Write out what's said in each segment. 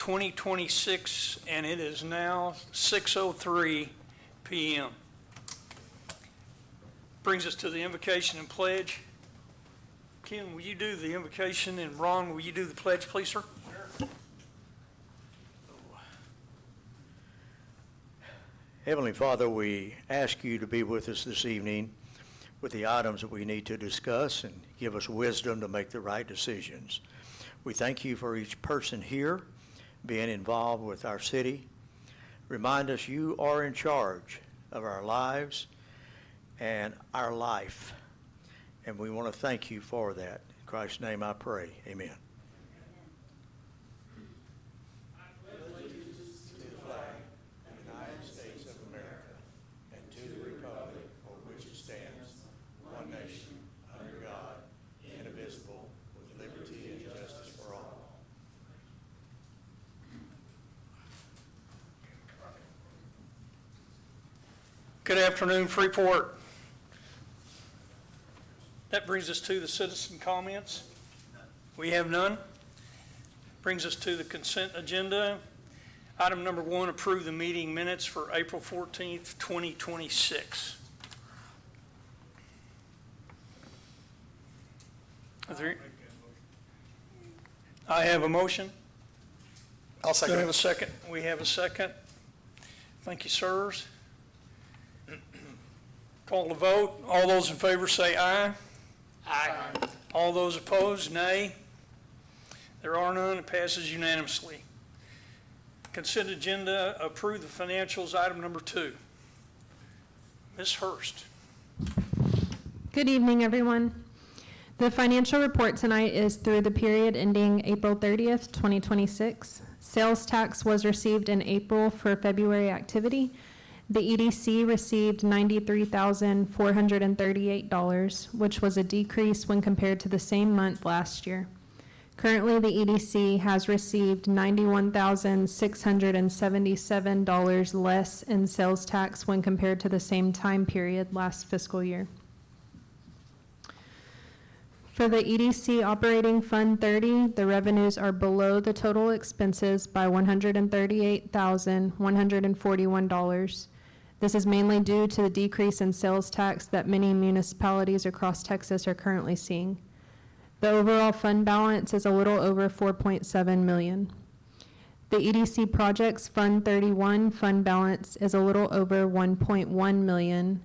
2026, and it is now 6:03 p.m. Brings us to the invocation and pledge. Ken, will you do the invocation, and Ron, will you do the pledge, please, sir? Sure. Heavenly Father, we ask you to be with us this evening with the items that we need to discuss and give us wisdom to make the right decisions. We thank you for each person here being involved with our city. Remind us you are in charge of our lives and our life, and we want to thank you for that. In Christ's name I pray, amen. Good afternoon, Freeport. That brings us to the citizen comments. We have none. Brings us to the consent agenda. Item number 1, approve the meeting minutes for April 14th, 2026. I have a motion. I'll second. Do I have a second? We have a second. Thank you, sirs. Call to vote. All those in favor say aye. Aye. All those opposed, nay. There are none. It passes unanimously. Consent agenda, approve the financials, item number 2. Ms. Hurst. Good evening, everyone. The financial report tonight is through the period ending April 30th, 2026. Sales tax was received in April for February activity. The EDC received $93,438, which was a decrease when compared to the same month last year. Currently, the EDC has received $91,677 less in sales tax when compared to the same time period last fiscal year. For the EDC Operating Fund 30, the revenues are below the total expenses by $138,141. This is mainly due to the decrease in sales tax that many municipalities across Texas are currently seeing. The overall fund balance is a little over $4.7 million. The EDC Projects Fund 31 fund balance is a little over $1.1 million.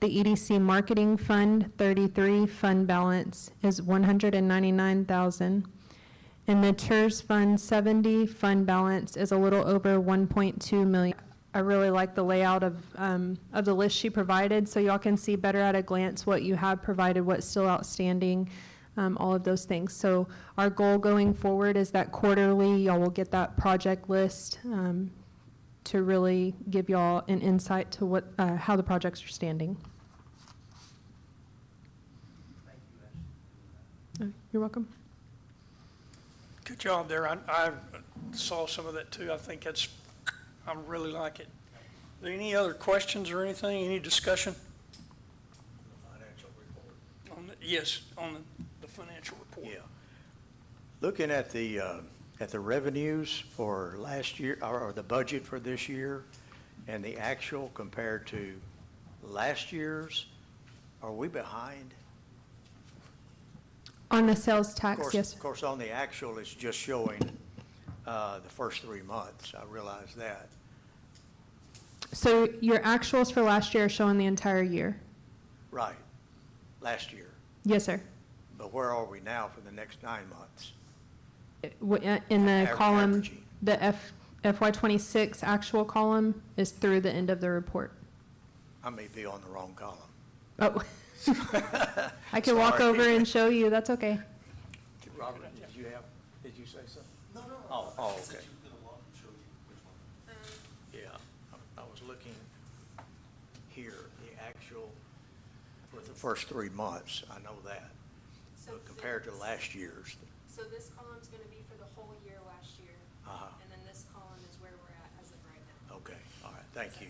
The EDC Marketing Fund 33 fund balance is $199,000. And the TERS Fund 70 fund balance is a little over $1.2 million. I really like the layout of the list she provided, so y'all can see better at a glance what you have provided, what's still outstanding, all of those things. So our goal going forward is that quarterly y'all will get that project list to really give y'all an insight to what how the projects are standing. Thank you, Ashley. You're welcome. Good job there. I saw some of that too. I think I really like it. Are there any other questions or anything? Any discussion? The financial report. Yes, on the financial report. Yeah. Looking at the revenues for last year, or the budget for this year, and the actual compared to last year's, are we behind? On the sales tax, yes. Of course, on the actual, it's just showing the first 3 months. I realize that. So your actuals for last year are showing the entire year? Right. Last year. Yes, sir. But where are we now for the next 9 months? In the column, Averaging. the FY26 actual column is through the end of the report. I may be on the wrong column. Oh. I can walk Sorry. over and show you, that's okay. Robert, did you say something? No. Oh, okay. Yeah, I was looking here, the actual for the first 3 months, I know that. So But compared to last year's, So this column's gonna be for the whole year last year, and then this column is where we're at as of right now. okay, all right, thank you.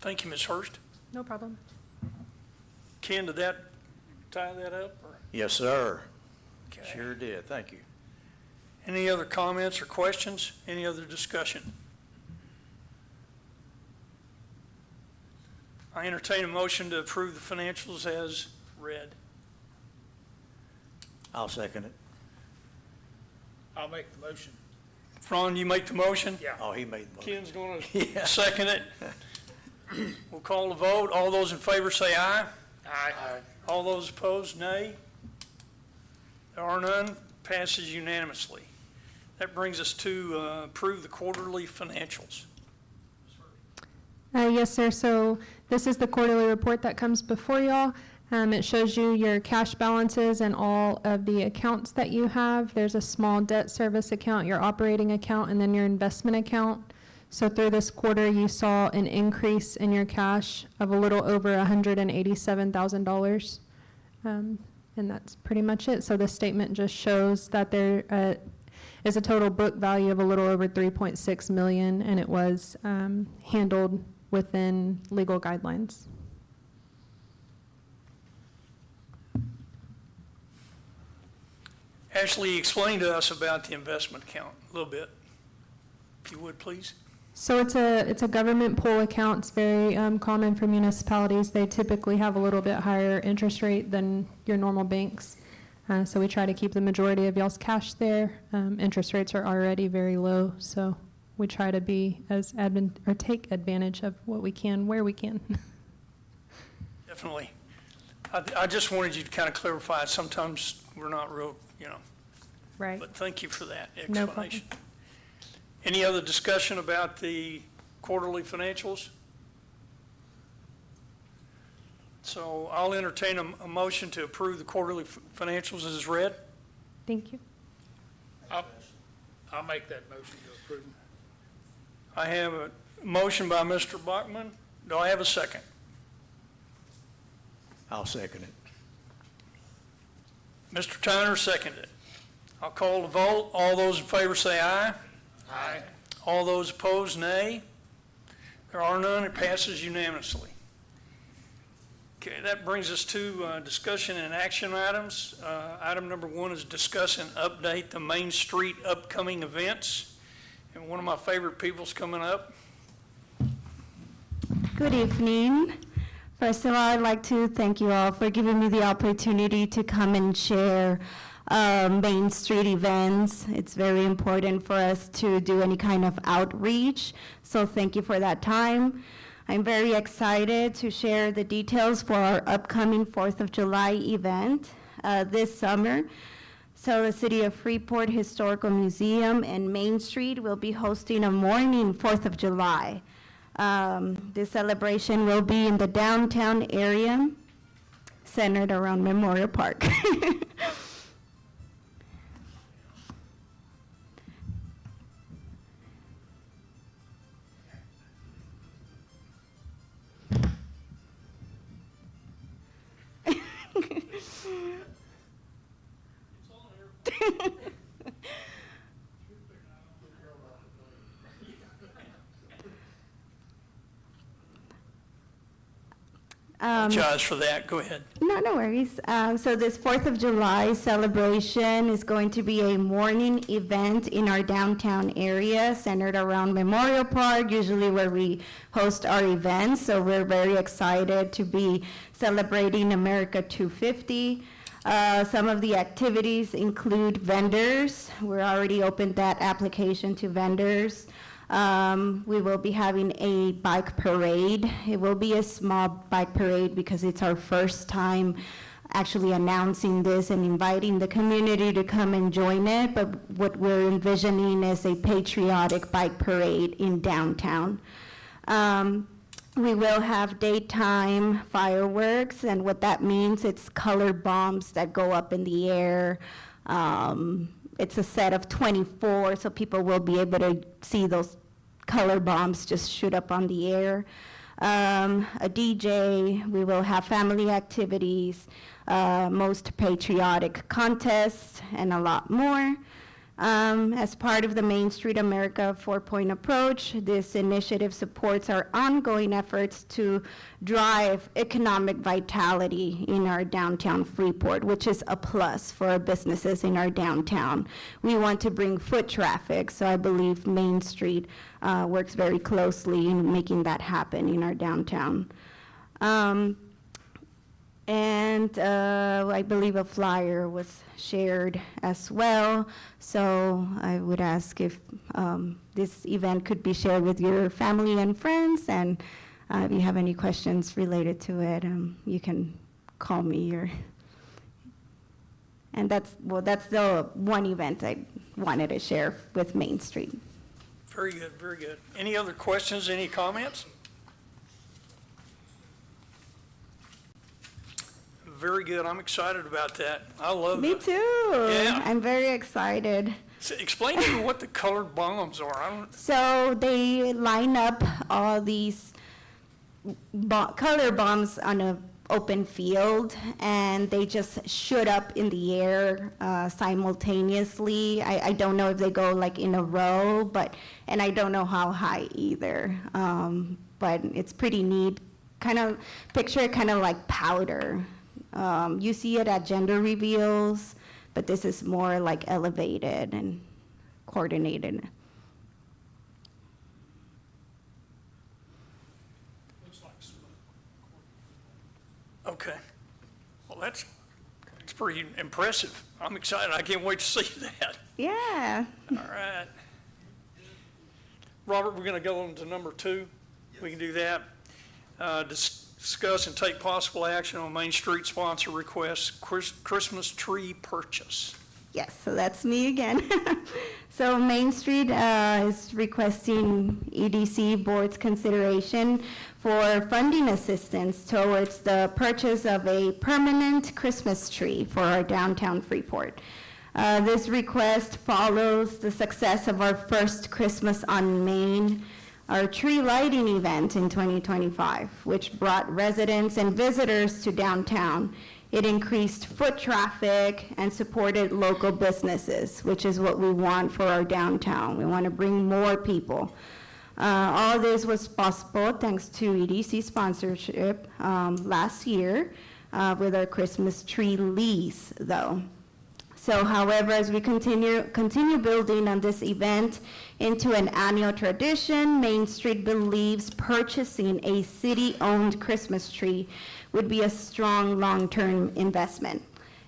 Thank you, Ms. Hurst. No problem. Ken, did that tie that up? Or? Yes, sir. Okay. Sure did, thank you. Any other comments or questions? Any other discussion? I entertain a motion to approve the financials as read. I'll second it. I'll make the motion. Ron, you make the motion? Yeah. Oh, he made the motion. Ken's going Yeah. to second it. We'll call the vote. All those in favor say aye. Aye. All those opposed, nay. There are none. Passes unanimously. That brings us to approve the quarterly financials. Yes, sir. So this is the quarterly report that comes before y'all. It shows you your cash balances and all of the accounts that you have. There's a small debt service account, your operating account, and then your investment account. So through this quarter, you saw an increase in your cash of a little over $187,000. And that's pretty much it. So the statement just shows that there is a total book value of a little over $3.6 million, and it was handled within legal guidelines. Ashley, explain to us about the investment account a little bit, if you would, please. So it's a government pool account. It's very common for municipalities. They typically have a little bit higher interest rate than your normal banks. So we try to keep the majority of y'all's cash there. Interest rates are already very low, so we try to be as take advantage of what we can, where we can. Definitely. I just wanted you to kind of clarify. Sometimes we're not real, Right. but thank you for that No problem. explanation. Any other discussion about the quarterly financials? So I'll entertain a motion to approve the quarterly financials as read. Thank you. I'll make that motion to approve. I have a motion by Mr. Bachman. Do I have a second? I'll second it. Mr. Tyner seconded it. I'll call the vote. All those in favor say aye. Aye. All those opposed, nay. There are none. It passes unanimously. Okay, that brings us to discussion and action items. Item number 1 is discuss and update the Main Street upcoming events. And one of my favorite people's coming up. Good evening. First of all, I'd like to thank you all for giving me the opportunity to come and share Main Street events. It's very important for us to do any kind of outreach, so thank you for that time. I'm very excited to share the details for our upcoming 4th of July event this summer. So the City of Freeport Historical Museum and Main Street will be hosting a morning 4th of July. This celebration will be in the downtown area, centered around Memorial Park. Apologize for that. Go ahead. No worries. So this 4th of July celebration is going to be a morning event in our downtown area centered around Memorial Park, usually where we host our events. So we're very excited to be celebrating America 250. Some of the activities include vendors. We're already opened that application to vendors. We will be having a bike parade. It will be a small bike parade because it's our first time actually announcing this and inviting the community to come and join it. But what we're envisioning is a patriotic bike parade in downtown. We will have daytime fireworks, and what that means, it's color bombs that go up in the air. It's a set of 24, so people will be able to see those color bombs just shoot up on the air. A DJ, we will have family activities, most patriotic contests, and a lot more. As part of the Main Street America 4-point approach, this initiative supports our ongoing efforts to drive economic vitality in our downtown Freeport, which is a plus for our businesses in our downtown. We want to bring foot traffic, so I believe Main Street works very closely in making that happen in our downtown. And I believe a flyer was shared as well. So I would ask if this event could be shared with your family and friends. And if you have any questions related to it, you can call me. And that's the one event I wanted to share with Main Street. Very good, very good. Any other questions, any comments? Very good. I'm excited about that. I love Me it. too. Yeah. I'm very excited. So explain to me what the colored bombs are. I don't, So they line up all these color bombs on an open field, and they just shoot up in the air simultaneously. I don't know if they go like in a row, and I don't know how high either. But it's pretty neat. Kind of picture it kind of like powder. You see it at gender reveals, but this is more like elevated and coordinated. okay. Well, that's pretty impressive. I'm excited. I can't wait to see that. Yeah. All right. Robert, we're going to go on to number 2. We can do that. Discuss and take possible action on Main Street sponsor request, Christmas tree purchase. Yes, so that's me again. So Main Street is requesting EDC board's consideration for funding assistance towards the purchase of a permanent Christmas tree for our downtown Freeport. This request follows the success of our first Christmas on Main, our tree lighting event in 2025, which brought residents and visitors to downtown. It increased foot traffic and supported local businesses, which is what we want for our downtown. We want to bring more people. All this was possible thanks to EDC sponsorship last year with our Christmas tree lease, though. So, however, as we continue building on this event into an annual tradition, Main Street believes purchasing a city-owned Christmas tree would be a strong long-term investment.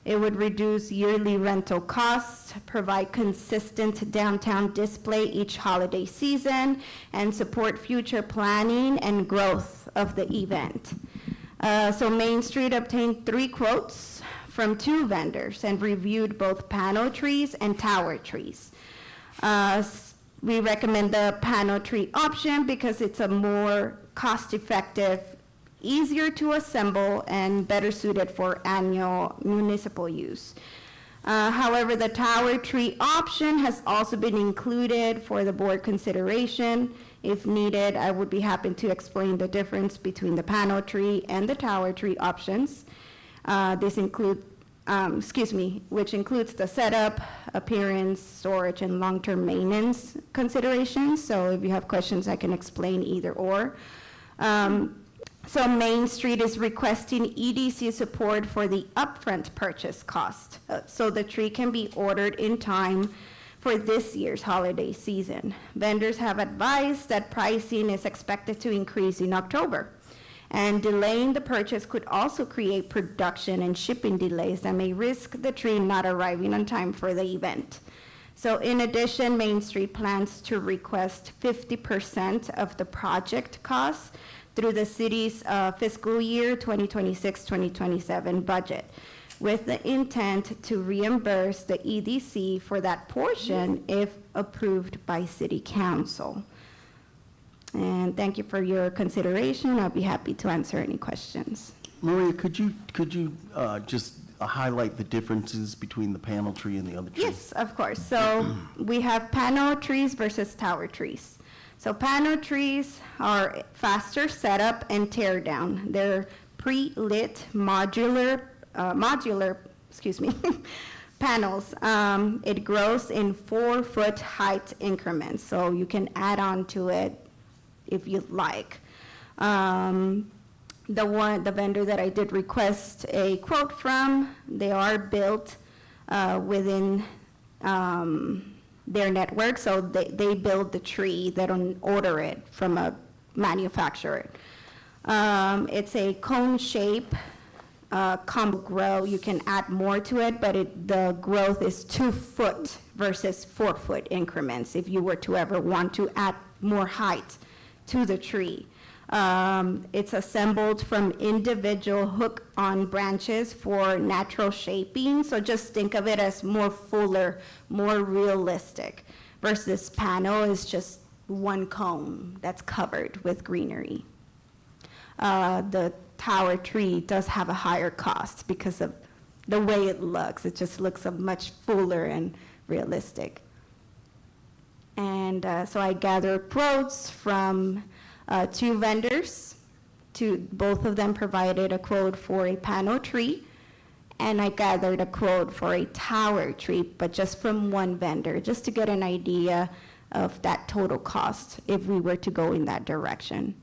It would reduce yearly rental costs, provide consistent downtown display each holiday season, and support future planning and growth of the event. So Main Street obtained 3 quotes from 2 vendors and reviewed both panel trees and tower trees. We recommend the panel tree option because it's a more cost-effective, easier to assemble, and better suited for annual municipal use. However, the tower tree option has also been included for the board consideration. If needed, I would be happy to explain the difference between the panel tree and the tower tree options. Which includes the setup, appearance, storage, and long-term maintenance considerations. So if you have questions, I can explain either or. So Main Street is requesting EDC support for the upfront purchase cost, so the tree can be ordered in time for this year's holiday season. Vendors have advised that pricing is expected to increase in October, and delaying the purchase could also create production and shipping delays that may risk the tree not arriving on time for the event. So in addition, Main Street plans to request 50% of the project costs through the city's fiscal year 2026-2027 budget, with the intent to reimburse the EDC for that portion if approved by City Council. And thank you for your consideration. I'll be happy to answer any questions. Maria, could you just highlight the differences between the panel tree and the other tree? Yes, of course. So we have panel trees versus tower trees. So panel trees are faster setup and tear down. They're pre-lit modular panels. It grows in 4-foot height increments, so you can add on to it if you'd like. The vendor that I did request a quote from, they are built within their network, so they build the tree. They don't order it from a manufacturer. It's a cone shape, combo grow. You can add more to it, but the growth is 2-foot versus 4-foot increments if you were to ever want to add more height to the tree. It's assembled from individual hook-on branches for natural shaping, so just think of it as more fuller, more realistic, versus panel is just one cone that's covered with greenery. The tower tree does have a higher cost because of the way it looks. It just looks much fuller and realistic. And so I gathered quotes from 2 vendors. Both of them provided a quote for a panel tree, and I gathered a quote for a tower tree, but just from one vendor, just to get an idea of that total cost if we were to go in that direction.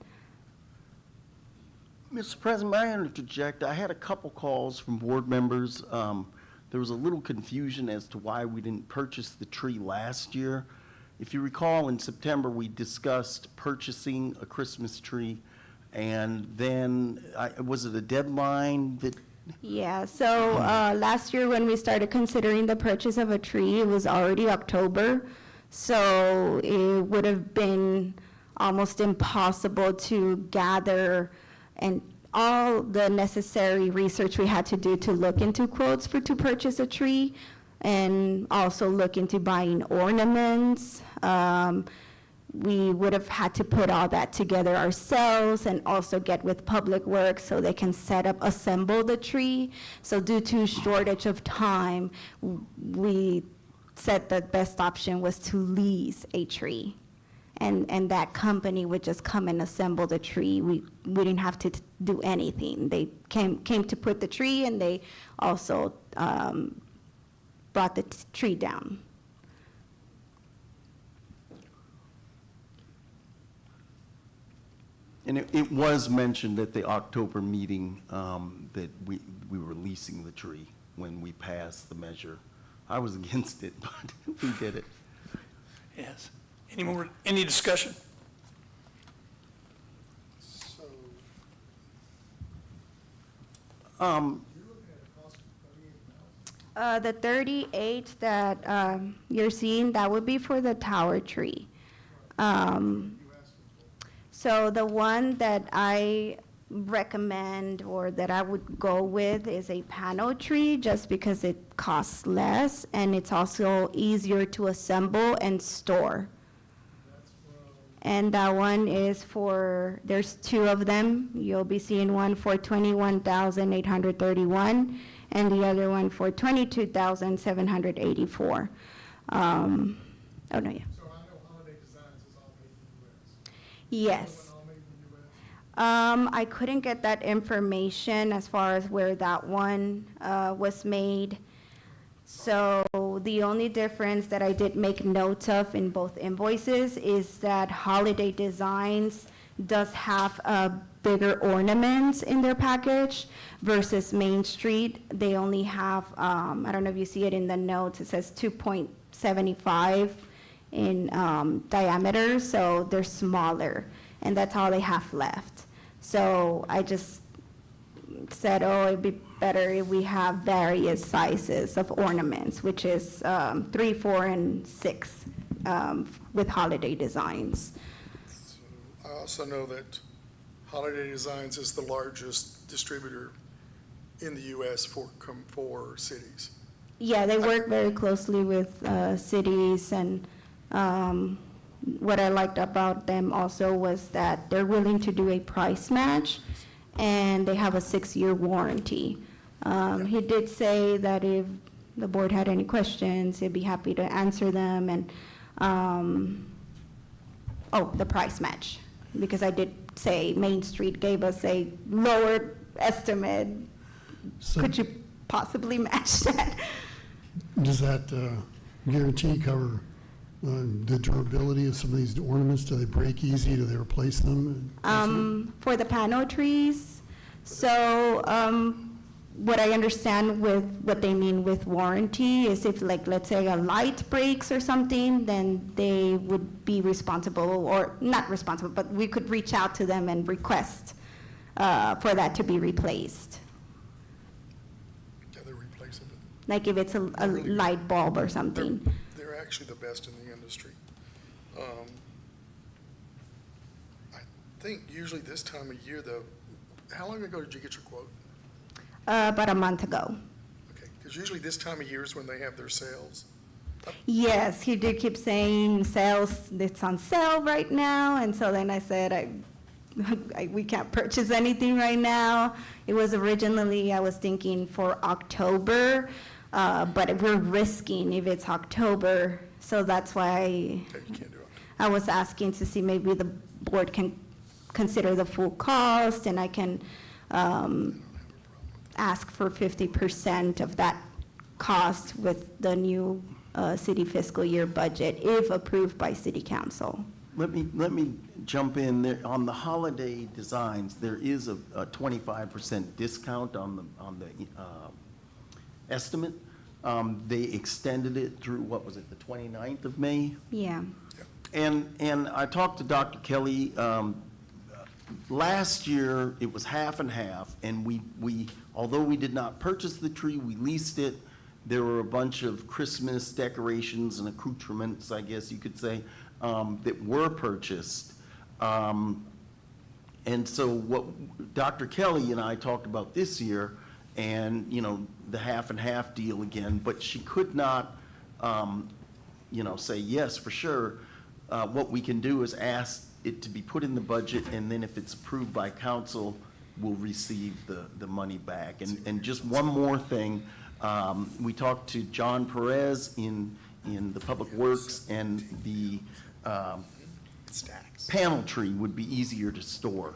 Mr. President, may I interject? I had a couple calls from board members. There was a little confusion as to why we didn't purchase the tree last year. If you recall, in September, we discussed purchasing a Christmas tree, and then, was it a deadline that? Yeah, so last year when we started considering the purchase of a tree, it was already October, so it would have been almost impossible to gather and all the necessary research we had to do to look into quotes to purchase a tree, and also look into buying ornaments. We would have had to put all that together ourselves and also get with Public Works so they can assemble the tree. So due to shortage of time, we said the best option was to lease a tree. And that company would just come and assemble the tree. We didn't have to do anything. They came to put the tree, and they also brought the tree down. And it was mentioned at the October meeting that we were leasing the tree when we passed the measure. I was against it, but we did it. Yes. Any discussion? So, The 38 that you're seeing, that would be for the tower tree. So the one that I recommend or that I would go with is a panel tree, just because it costs less and it's also easier to assemble and store. And that one is there's 2 of them. You'll be seeing one for $21,831 and the other one for $22,784. Oh, no, yeah. so I know Holiday Designs is all made in the U.S. Yes. All made in the U.S. I couldn't get that information as far as where that one was made. So the only difference that I did make notes of in both invoices is that Holiday Designs does have bigger ornaments in their package versus Main Street. They only have, I don't know if you see it in the notes, it says 2.75 in diameter, so they're smaller, and that's all they have left. So I just said, oh, it'd be better if we have various sizes of ornaments, which is 3, 4, and 6 with Holiday Designs. So I also know that Holiday Designs is the largest distributor in the U.S. for cities. Yeah, they work very closely with cities, and what I liked about them also was that they're willing to do a price match, and they have a 6-year warranty. He did say that if the board had any questions, he'd be happy to answer them, and, the price match, because I did say Main Street gave us a lower estimate. Could you possibly match that? Does that guarantee cover the durability of some of these ornaments? Do they break easy? Do they replace them? For the panel trees, so what I understand with what they mean with warranty is if, like, let's say a light breaks or something, then they would be responsible, or not responsible, but we could reach out to them and request for that to be replaced. Yeah, they're replacing it. Like if it's a light bulb or something. They're actually the best in the industry. I think usually this time of year, though, how long ago did you get your quote? About a month ago. Okay, because usually this time of year is when they have their sales. Yes, he did keep saying sales, it's on sale right now, and so then I said, we can't purchase anything right now. It was originally, I was thinking for October, but we're risking if it's October, so that's why Okay, you can't do it. I was asking to see maybe the board can consider the full cost, and I can ask for 50% of that cost with the new city fiscal year budget, if approved by city council. Let me jump in there. On the holiday designs, there is a 25% discount on the estimate. They extended it through, what was it, the 29th of May? Yeah. And I talked to Dr. Kelly, last year, it was half and half, and we, although we did not purchase the tree, we leased it. There were a bunch of Christmas decorations and accoutrements, I guess you could say, that were purchased. And so what Dr. Kelly and I talked about this year, and, you know, the half and half deal again, but she could not, you know, say yes for sure. What we can do is ask it to be put in the budget, and then if it's approved by council, we'll receive the money back. And just one more thing, we talked to John Perez in the Public Works, and the Stacks. panel tree would be easier to store.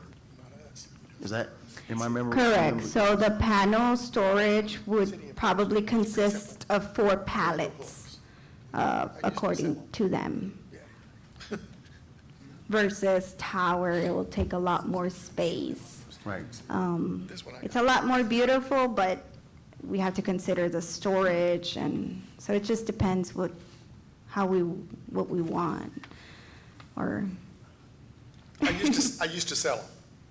Is that, am I remembering? Correct. So the panel storage would probably consist of 4 pallets, according to them. Versus tower, it will take a lot more space. Right. This one I It's a lot more beautiful, but we have to consider the storage, and so it just depends what we want, or. I used to sell them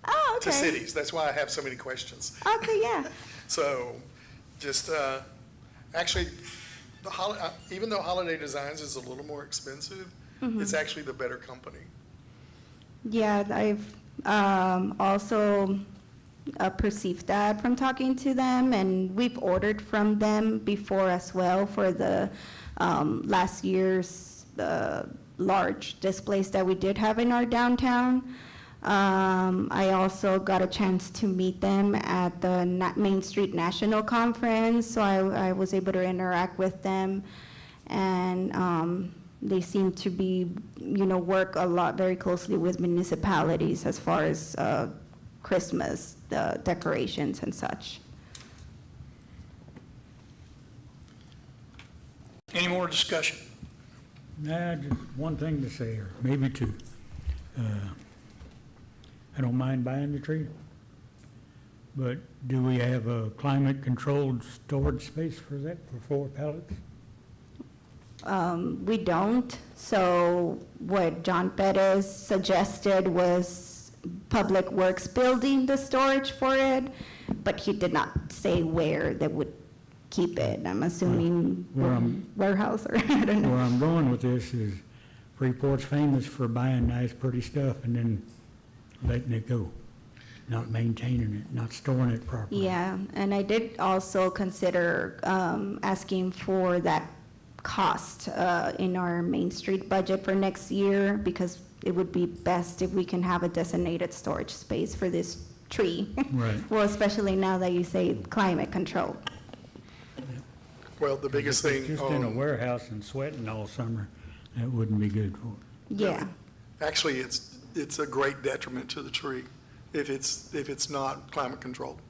Oh, okay. to cities. That's why I have so many questions. Okay, yeah. So, just, actually, even though Holiday Designs is a little more expensive, it's actually the better company. Yeah, I've also perceived that from talking to them, and we've ordered from them before as well for the last year's large displays that we did have in our downtown. I also got a chance to meet them at the Main Street National Conference, so I was able to interact with them, and they seem to be, work a lot very closely with municipalities as far as Christmas, the decorations and such. Any more discussion? Nah, just one thing to say, or maybe two. I don't mind buying the tree, but do we have a climate-controlled storage space for that, for 4 pallets? We don't, so what John Perez suggested was Public Works building the storage for it, but he did not say where they would keep it. I'm assuming warehouse, or I don't know. Where I'm going with this is Freeport's famous for buying nice, pretty stuff and then letting it go, not maintaining it, not storing it properly. Yeah, and I did also consider asking for that cost in our Main Street budget for next year, because it would be best if we can have a designated storage space for this tree. Right. Well, especially now that you say climate control. Well, the biggest thing, Just in a warehouse and sweating all summer, that wouldn't be good for it. Yeah, actually, it's a great detriment to the tree if it's not climate controlled.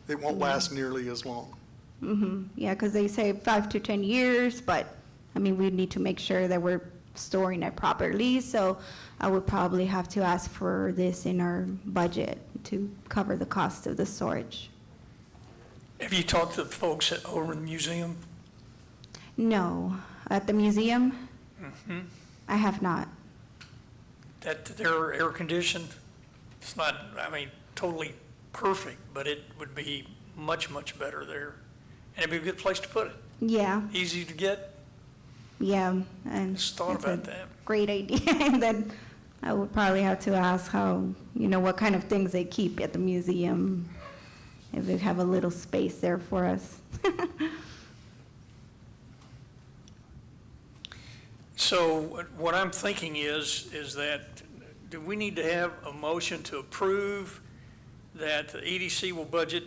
It won't last nearly as long. Yeah, because they say 5 to 10 years, but, I mean, we need to make sure that we're storing it properly, so I would probably have to ask for this in our budget to cover the cost of the storage. Have you talked to the folks over in the museum? No, at the museum? I have not. That they're air conditioned? It's not, I mean, totally perfect, but it would be much, much better there. And it'd be a good place to put it. Yeah, Easy to get. yeah, and Just thought it's a about that. great idea. And then I would probably have to ask how, what kind of things they keep at the museum, if they have a little space there for us. So what I'm thinking is that, do we need to have a motion to approve that the EDC will budget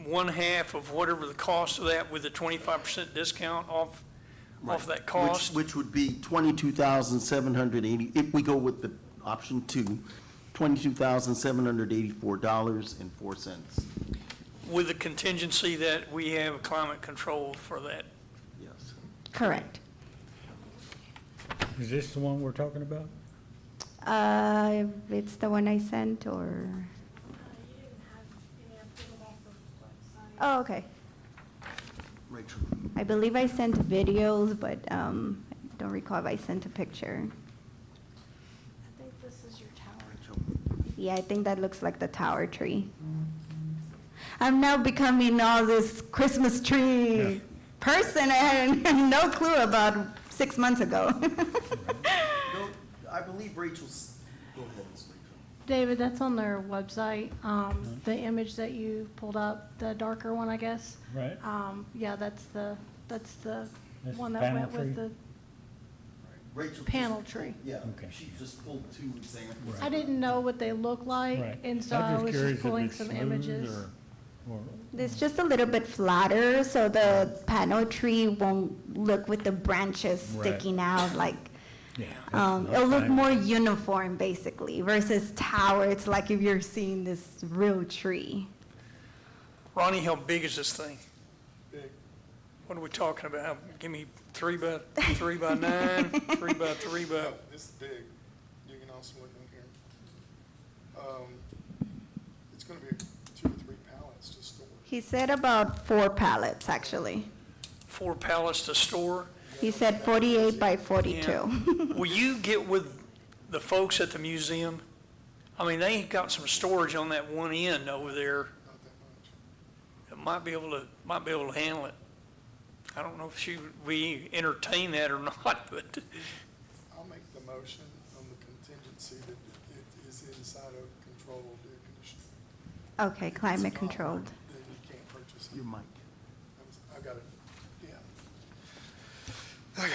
one half of whatever the cost of that with a 25% discount off that cost? Which would be $22,780, if we go with the option 2, $22,784.04. With the contingency that we have climate control for that. Yes. Correct. Is this the one we're talking about? It's the one I sent, or? Oh, okay. Rachel. I believe I sent videos, but I don't recall if I sent a picture. I think this is your tower. Rachel. Yeah, I think that looks like the tower tree. I'm now becoming all this Christmas tree person I had no clue about 6 months ago. No, I believe Rachel's, go ahead, Ms. Rachel. David, that's on their website. The image that you pulled up, the darker one, I guess. Right. Yeah, that's the That's one the that panel went with tree? the, Rachel. Panel just- tree. Yeah, Okay. she just pulled 2 examples. I didn't know what they look like, Right. and so I'm I was curious just if pulling it's some smooth images. or- It's just a little bit flatter, so the panel tree won't look with the branches Right. sticking out like, Yeah. it'll look more uniform basically versus tower. It's like if you're seeing this real tree. Ronnie, how big is this thing? Big. What are we talking about? Give me 3 by 9, 3 by 3 by, No, this is big. You can also look in here. It's gonna be 2 or 3 pallets to store. He said about 4 pallets, actually. 4 pallets to store. He said 48 by 42. Yeah. Will you get with the folks at the museum? I mean, they got some storage on that one end over there. Not that much. That might be able to handle it. I don't know if we entertain that or not, but I'll make the motion on the contingency that it is inside of controlled air conditioning. Okay, If it's climate not, controlled. Then you can't purchase it. Your mic. I've got it, yeah. Okay.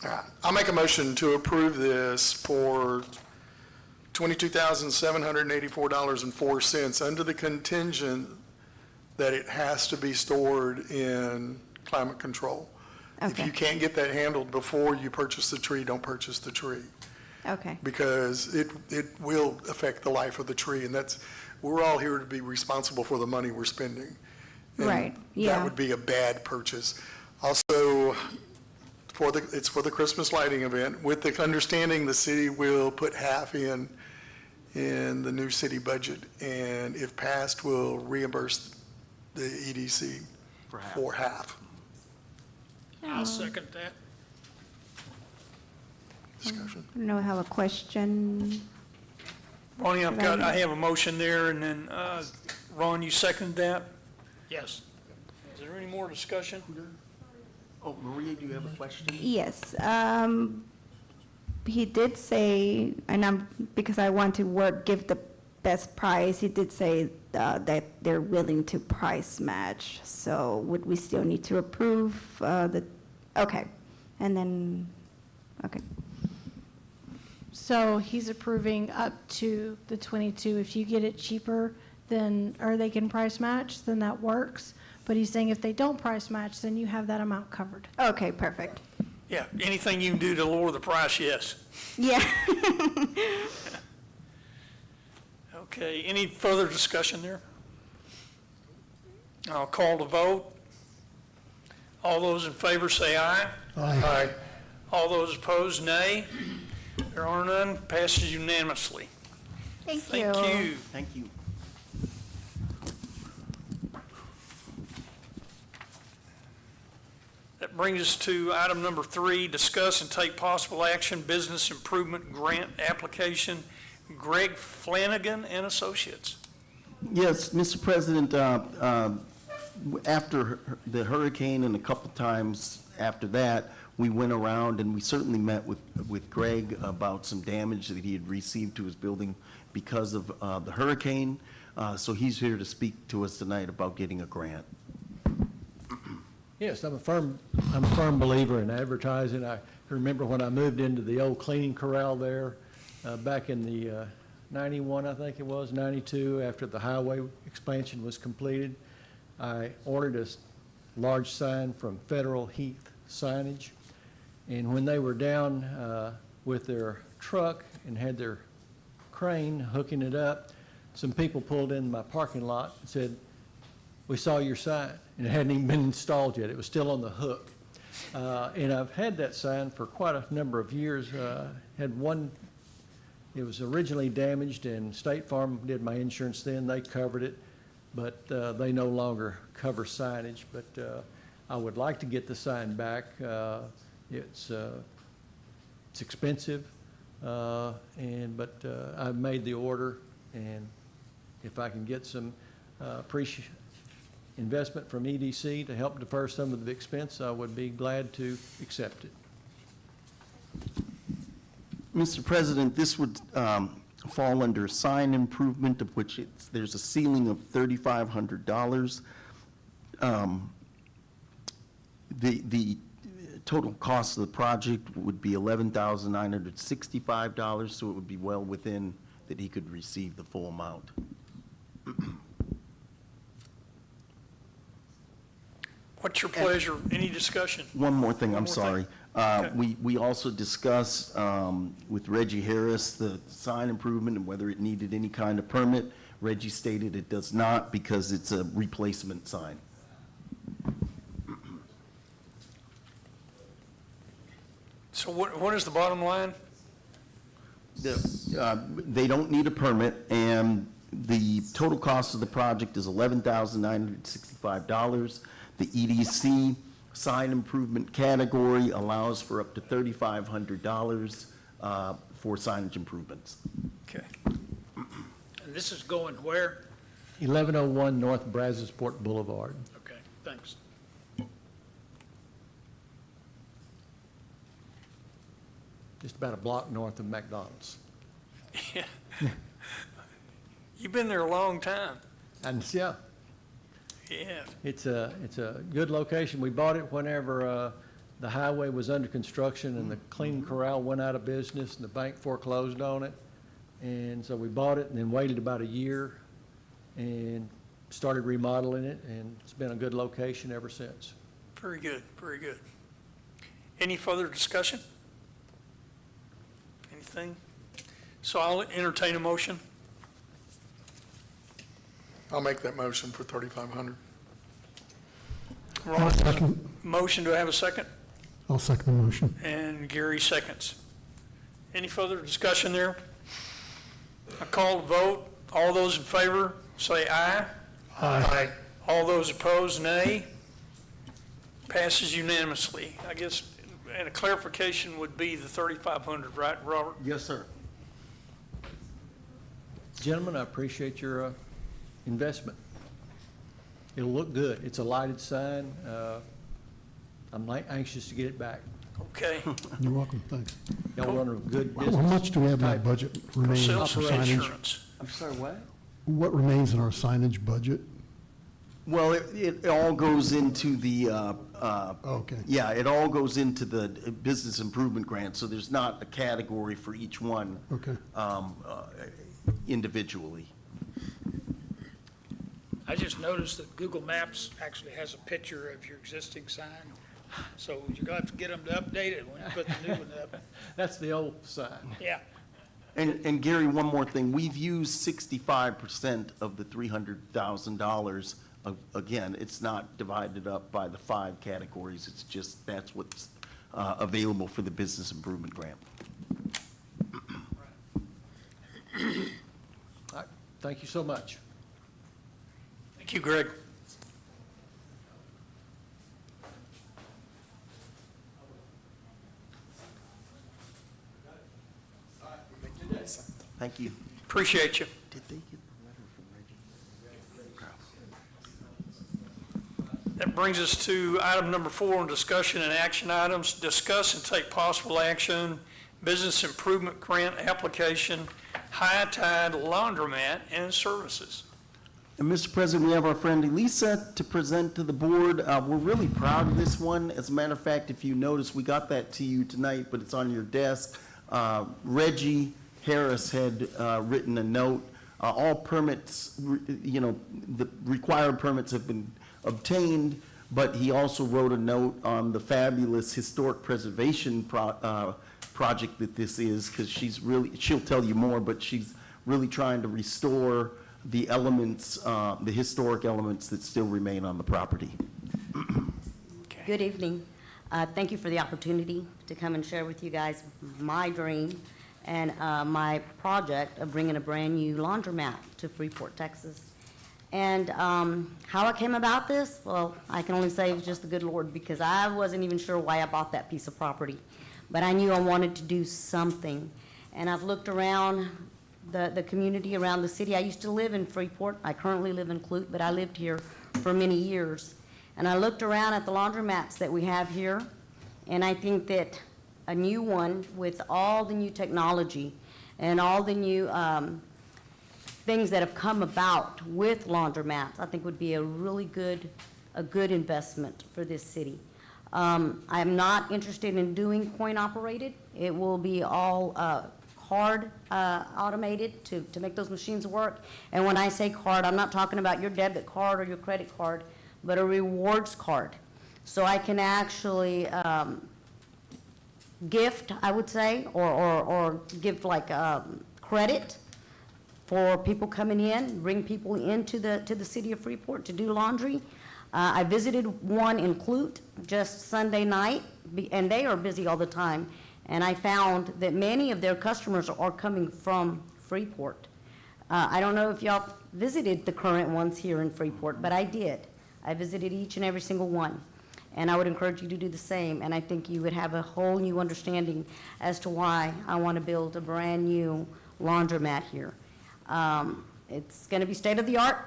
All right, I'll make a motion to approve this for $22,784.04 under the contingent that it has to be stored in climate control. If Okay. you can't get that handled before you purchase the tree, don't purchase the tree, Okay, because it will affect the life of the tree, and we're all here to be responsible for the money we're spending. And Right, yeah. That would be a bad purchase. Also, it's for the Christmas lighting event, with the understanding the city will put half in the new city budget, and if passed, will reimburse the EDC for half. I'll second that. Discussion. I don't know, I have a question. Ronnie, I have a motion there, and then, Ron, you second that? Yes. Is there any more discussion? Oh, Maria, do you have a question? Yes, he did say, and because I want to give the best price, he did say that they're willing to price match. So would we still need to approve okay, and then, okay. So he's approving up to the 22. If you get it cheaper, then, or they can price match, then that works. But he's saying if they don't price match, then you have that amount covered. Okay, perfect. Yeah, anything you can do to lower the price, yes. Yeah. Okay, any further discussion there? I'll call the vote. All those in favor say aye. Aye. All those opposed, nay. There are none. Passes unanimously. Thank Thank you. Thank you. That brings us to item number 3, discuss and take possible action, business improvement grant application, Greg Flanagan and Associates. Yes, Mr. President, after the hurricane and a couple times after that, we went around and we certainly met with Greg about some damage that he had received to his building because of the hurricane. So he's here to speak to us tonight about getting a grant. Yes, I'm a firm believer in advertising. I remember when I moved into the old cleaning corral there, back in the 91, I think it was, 92, after the highway expansion was completed. I ordered a large sign from Federal Heath Signage, and when they were down with their truck and had their crane hooking it up, some people pulled in my parking lot and said, "We saw your sign," and it hadn't even been installed yet. It was still on the hook. And I've had that sign for quite a number of years. Had one, it was originally damaged, and State Farm did my insurance then. They covered it, but they no longer cover signage. But I would like to get the sign back. It's expensive, but I've made the order, and if I can get some investment from EDC to help defer some of the expense, I would be glad to accept it. Mr. President, this would fall under sign improvement, of which there's a ceiling of $3,500. The total cost of the project would be $11,965, so it would be well within that he could receive the full amount. What's your pleasure? Any discussion? One more thing, One I'm more sorry. thing. Okay. We also discussed with Reggie Harris the sign improvement and whether it needed any kind of permit. Reggie stated it does not because it's a replacement sign. So what is the bottom line? They don't need a permit, and the total cost of the project is $11,965. The EDC sign improvement category allows for up to $3,500 for signage improvements. Okay. And this is going where? 1101 North Brazosport Boulevard. Okay, thanks. Just about a block north of McDonald's. Yeah. You've been there a long time. And yeah, Yeah. it's a good location. We bought it whenever the highway was under construction and the cleaning corral went out of business and the bank foreclosed on it. And so we bought it and then waited about a year and started remodeling it, and it's been a good location ever since. Very good, very good. Any further discussion? Anything? So I'll entertain a motion. I'll make that motion for 3,500. Ron, I'll second. motion, do I have a second? I'll second the motion. And Gary seconds. Any further discussion there? I call the vote. All those in favor say aye. Aye. All those opposed, nay. Passes unanimously. I guess, and a clarification would be the 3,500, right, Robert? Yes, sir. Gentlemen, I appreciate your investment. It'll look good. It's a lighted sign. I'm anxious to get it back. Okay. You're welcome, thanks. Y'all run a good How business. much do we have in our budget remaining for Sales and signage? insurance. I'm sorry, what? What remains in our signage budget? Well, it all goes into the, Okay. yeah, it all goes into the business improvement grant, so there's not a category for each one Okay. Individually. I just noticed that Google Maps actually has a picture of your existing sign. So you're going to have to get them to update it when you put the new one up. That's the old sign. Yeah. And Gary, one more thing, we've used 65% of the $300,000 Again, it's not divided up by the 5 categories, it's just, that's what's available for the business improvement grant. All right, thank you so much. Thank you, Greg. Thank you. Appreciate you. Did they get the letter from Reggie? That brings us to item number 4 on discussion and action items. Discuss and take possible action, business improvement grant application, High Tide Laundromat and Services. And Mr. President, we have our friend Elisa to present to the board. We're really proud of this one. As a matter of fact, if you notice, we got that to you tonight, but it's on your desk. Reggie Harris had written a note. All permits, the required permits have been obtained, but he also wrote a note on the fabulous historic preservation project that this is, because she'll tell you more, but she's really trying to restore the elements, the historic elements that still remain on the property. Good evening. Thank you for the opportunity to come and share with you guys my dream and my project of bringing a brand-new laundromat to Freeport, Texas. And how I came about this, well, I can only say it was just the good Lord, because I wasn't even sure why I bought that piece of property. But I knew I wanted to do something. And I've looked around the community around the city. I used to live in Freeport. I currently live in Clute, but I lived here for many years. And I looked around at the laundromats that we have here, and I think that a new one with all the new technology and all the new things that have come about with laundromats, I think would be a really good investment for this city. I'm not interested in doing coin operated. It will be all card automated to make those machines work. And when I say card, I'm not talking about your debit card or your credit card, but a rewards card. So I can actually gift, I would say, or give like credit for people coming in, bring people into the city of Freeport to do laundry. I visited one in Clute just Sunday night, and they are busy all the time. And I found that many of their customers are coming from Freeport. I don't know if y'all visited the current ones here in Freeport, but I did. I visited each and every single one. And I would encourage you to do the same. And I think you would have a whole new understanding as to why I want to build a brand-new laundromat here. It's going to be state-of-the-art,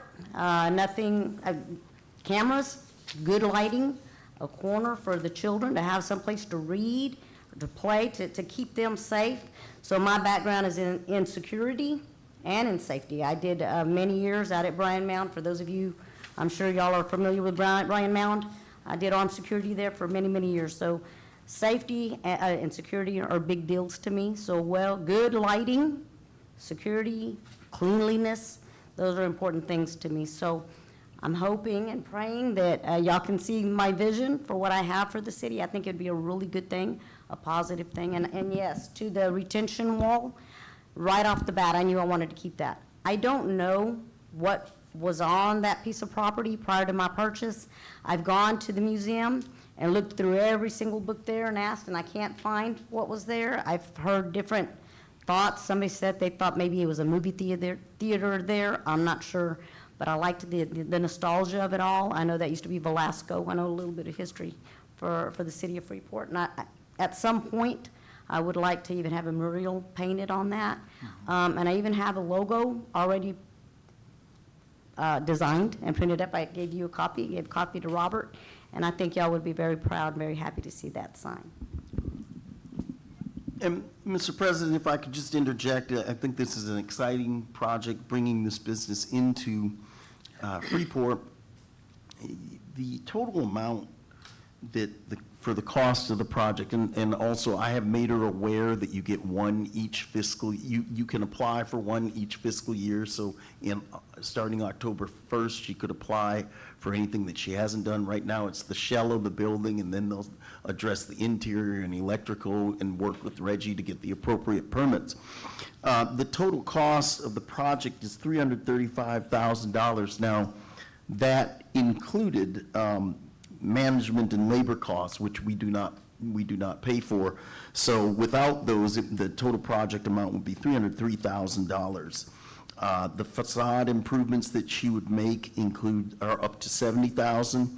cameras, good lighting, a corner for the children to have someplace to read, to play, to keep them safe. So my background is in security and in safety. I did many years out at Bryan Mound. For those of you, I'm sure y'all are familiar with Bryan Mound. I did armed security there for many, many years. So safety and security are big deals to me. So good lighting, security, cleanliness, those are important things to me. So I'm hoping and praying that y'all can see my vision for what I have for the city. I think it'd be a really good thing, a positive thing. And yes, to the retention wall, right off the bat, I knew I wanted to keep that. I don't know what was on that piece of property prior to my purchase. I've gone to the museum and looked through every single book there and asked, and I can't find what was there. I've heard different thoughts. Somebody said they thought maybe it was a movie theater there. I'm not sure. But I liked the nostalgia of it all. I know that used to be Velasco. I know a little bit of history for the city of Freeport. And at some point, I would like to even have a mural painted on that. And I even have a logo already designed and printed up. I gave you a copy, gave a copy to Robert. And I think y'all would be very proud and very happy to see that sign. And Mr. President, if I could just interject, I think this is an exciting project, bringing this business into Freeport. The total amount for the cost of the project, and also I have made her aware that you get one each fiscal, you can apply for one each fiscal year, so starting October 1st, she could apply for anything that she hasn't done. Right now, it's the shell of the building, and then they'll address the interior and electrical and work with Reggie to get the appropriate permits. The total cost of the project is $335,000. Now, that included management and labor costs, which we do not pay for. So without those, the total project amount would be $303,000. The facade improvements that she would make are up to $70,000.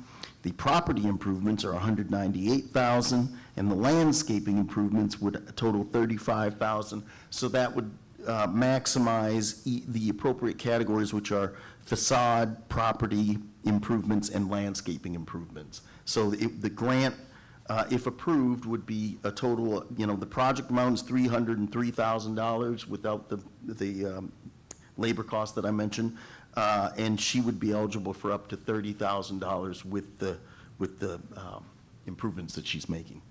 The property improvements are $198,000, and the landscaping improvements would total $35,000. So that would maximize the appropriate categories, which are facade, property improvements, and landscaping improvements. So the grant, if approved, would be a total, the project amount is $303,000 without the labor cost that I mentioned, and she would be eligible for up to $30,000 with the improvements that she's making.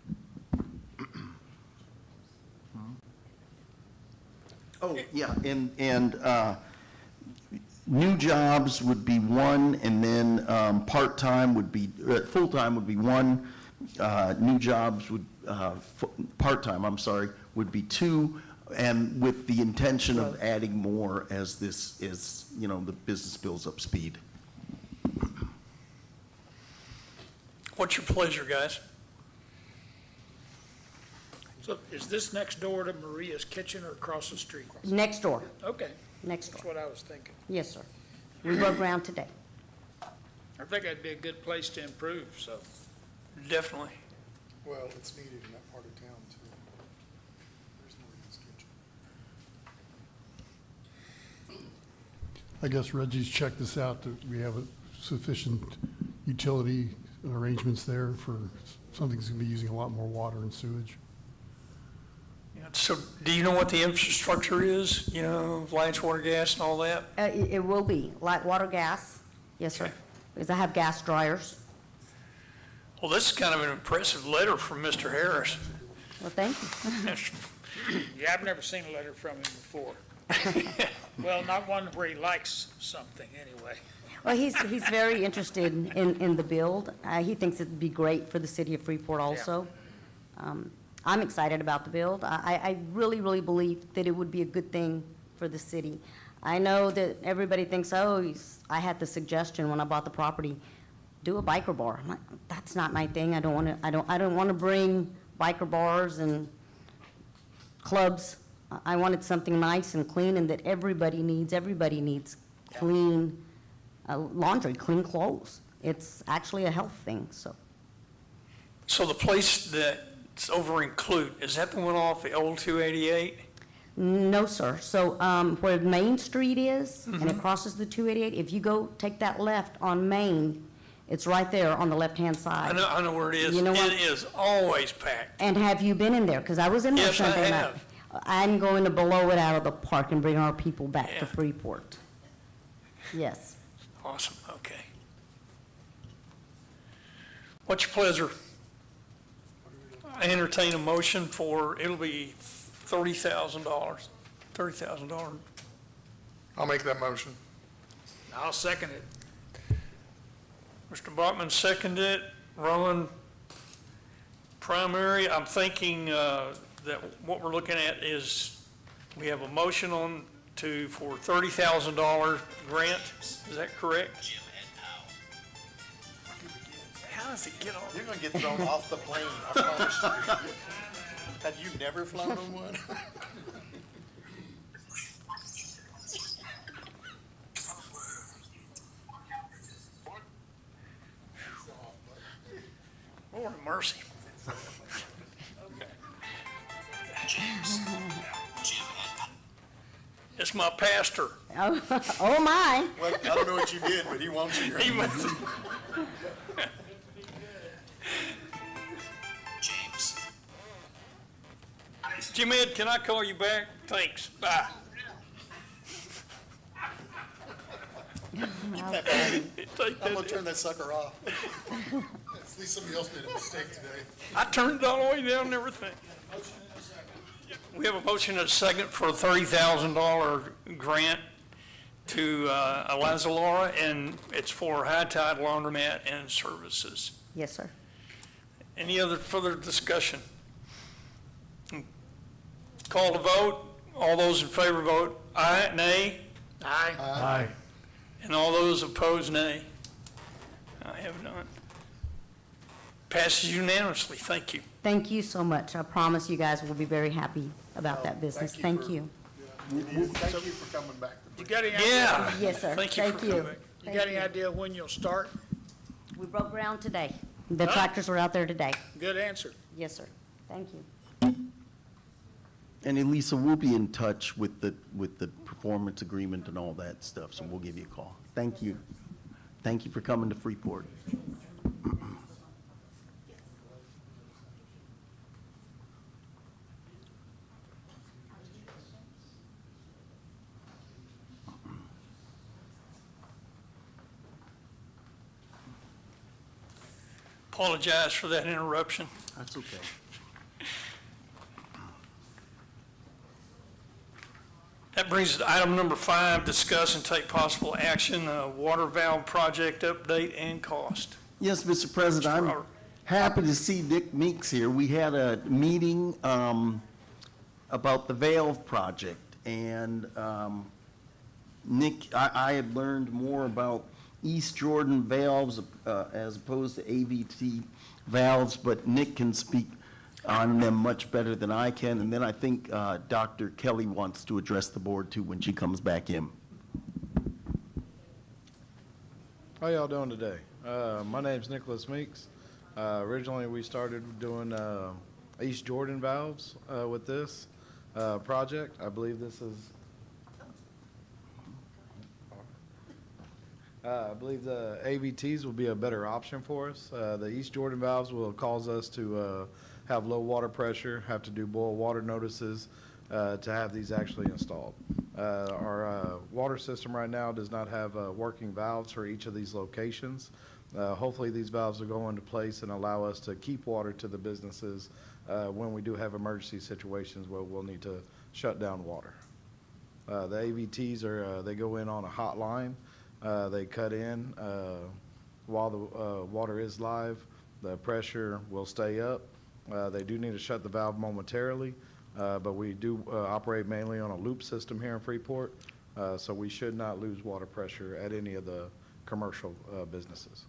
Oh, yeah, and new jobs would be one, and then part-time would be, full-time would be one, new jobs would, part-time, I'm sorry, would be two, and with the intention of adding more as the business builds up speed. What's your pleasure, guys? So is this next door to Maria's Kitchen or across the street? Next door, Okay, next that's door. what I was thinking. Yes, sir. We broke ground today. I think that'd be a good place to improve, so. Definitely. Well, it's needed in that part of town, too. There's Maria's Kitchen. I guess Reggie's checked this out, that we have sufficient utility arrangements there for something that's going to be using a lot more water and sewage. Yeah, so do you know what the infrastructure is? Lights, water, gas, and all that? It will be light, water, gas. Yes, sir. Okay. Because I have gas dryers. Well, this is kind of an impressive letter from Mr. Harris. Well, thank you. Yeah, I've never seen a letter from him before. Well, not one where he likes something, anyway. Well, he's very interested in the build. He thinks it'd be great for the city of Freeport also. I'm excited about the build. I really, really believe that it would be a good thing for the city. I know that everybody thinks, I had the suggestion when I bought the property, do a biker bar. I'm like, that's not my thing. I don't want to bring biker bars and clubs. I wanted something nice and clean and that everybody needs. Everybody needs clean laundry, clean clothes. It's actually a health thing, so. So the place that's over in Clute, is that the one off the old 288? No, sir. So where Main Street is, and it crosses the 288, if you go take that left on Main, it's right there on the left-hand side. I know where it is. You know what? It is always packed. And have you been in there? Because I was in there Yes, I Sunday night. have. I'm going to blow it out of the park and bring our people back Yeah. to Freeport. Yes. Awesome, okay. What's your pleasure? I entertain a motion for, it'll be $30,000. $30,000. I'll make that motion. I'll second it. Mr. Bachman seconded it. Roland, primary. I'm thinking that what we're looking at is we have a motion for $30,000 grant. Is that correct? How does it get on? You're going to get thrown off the plane, I promise you. Have you never flown on one? Lord have mercy. It's my pastor. Oh, my. Well, I don't know what you did, but he wants you. He went- Jim Ed, can I call you back? Thanks, bye. Take I'm going that. to turn that sucker off. At least somebody else made a mistake today. I turned it all the way down and everything. We have a motion and a second for a $30,000 grant to Eliza Laura, and it's for High Tide Laundromat and Services. Yes, sir. Any other further discussion? Call to vote. All those in favor vote aye, nay, Aye. Aye. and all those opposed, nay. I have none. Passes unanimously. Thank you. Thank you so much. I promise you guys will be very happy about that business. Thank you. Thank you for coming back. You got any idea? Yeah. Yes, sir. Thank you for coming back. You got any idea when you'll start? We broke ground today. The Huh? tractors were out there today. Good answer. Yes, sir. Thank you. And Elisa, we'll be in touch with the performance agreement and all that stuff, so we'll give you a call. Thank you. Thank you for coming to Freeport. Apologize for that interruption. That's okay. That brings us to item number 5, discuss and take possible action, water valve project update and cost. Yes, Mr. President, Mr. I'm Robert. happy to see Nick Meeks here. We had a meeting about the valve project, and Nick, I had learned more about East Jordan valves as opposed to AVT valves, but Nick can speak on them much better than I can. And then I think Dr. Kelly wants to address the board too when she comes back in. How y'all doing today? My name's Nicholas Meeks. Originally, we started doing East Jordan valves with this project. I believe this is, I believe the AVTs will be a better option for us. The East Jordan valves will cause us to have low water pressure, have to do boil water notices to have these actually installed. Our water system right now does not have working valves for each of these locations. Hopefully these valves will go into place and allow us to keep water to the businesses when we do have emergency situations where we'll need to shut down water. The AVTs are, they go in on a hot line. They cut in while the water is live. The pressure will stay up. They do need to shut the valve momentarily, but we do operate mainly on a loop system here in Freeport, so we should not lose water pressure at any of the commercial businesses.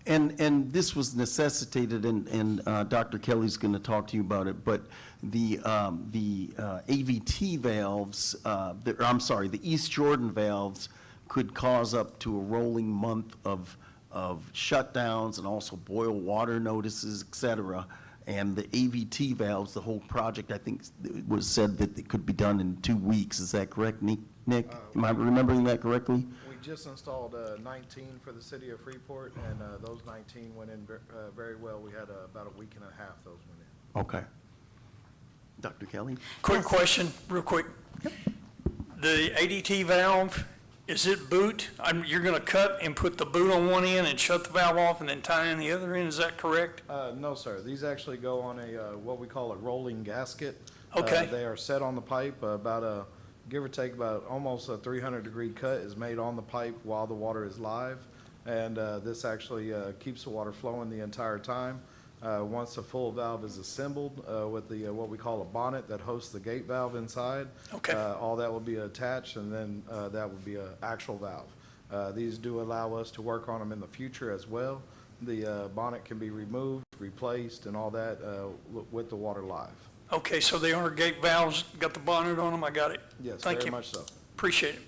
And this was necessitated, and Dr. Kelly's going to talk to you about it, but the AVT valves, I'm sorry, the East Jordan valves could cause up to a rolling month of shutdowns and also boil water notices, et cetera. And the AVT valves, the whole project, I think it was said that it could be done in 2 weeks. Is that correct, Nick? Am I remembering that correctly? We just installed 19 for the city of Freeport, and those 19 went in very well. We had about a week and a half those went in. Okay. Dr. Kelly? Quick question, real quick. The ADT valve, is it boot? You're going to cut and put the boot on one end and shut the valve off and then tie in the other end, is that correct? No, sir. These actually go on a what we call a rolling gasket. Okay. They are set on the pipe about a, give or take about almost a 300-degree cut is made on the pipe while the water is live. And this actually keeps the water flowing the entire time. Once the full valve is assembled with the what we call a bonnet that hosts the gate valve inside, Okay. all that will be attached, and then that would be an actual valve. These do allow us to work on them in the future as well. The bonnet can be removed, replaced, and all that with the water live. Okay, so they are gate valves, got the bonnet on them, I got it. Yes, Thank very you. much so. Appreciate it.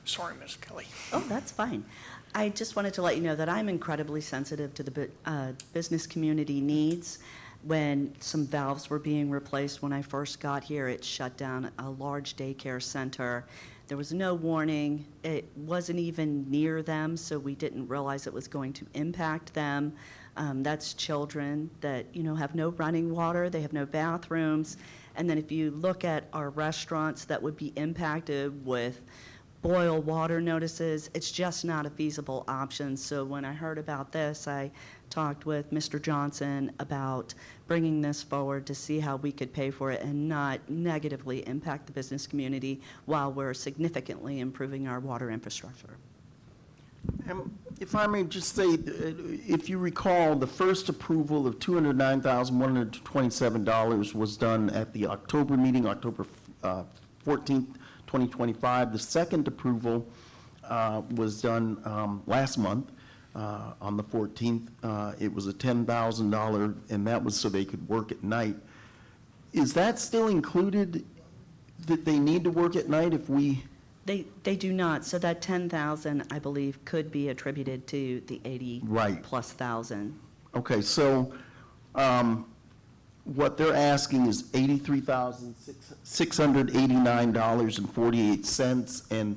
Sorry, Ms. Kelly. Oh, that's fine. I just wanted to let you know that I'm incredibly sensitive to the business community needs. When some valves were being replaced when I first got here, it shut down a large daycare center. There was no warning. It wasn't even near them, so we didn't realize it was going to impact them. That's children that, you know, have no running water, they have no bathrooms. And then if you look at our restaurants that would be impacted with boil water notices, it's just not a feasible option. So when I heard about this, I talked with Mr. Johnson about bringing this forward to see how we could pay for it and not negatively impact the business community while we're significantly improving our water infrastructure. If I may just say, if you recall, the first approval of $209,127 was done at the October meeting, October 14th, 2025. The second approval was done last month on the 14th. It was a $10,000, and that was so they could work at night. Is that still included, that they need to work at night if we? They do not, so that 10,000, I believe, could be attributed to the 80 Right. plus thousand. Okay, so what they're asking is $83,689.48, and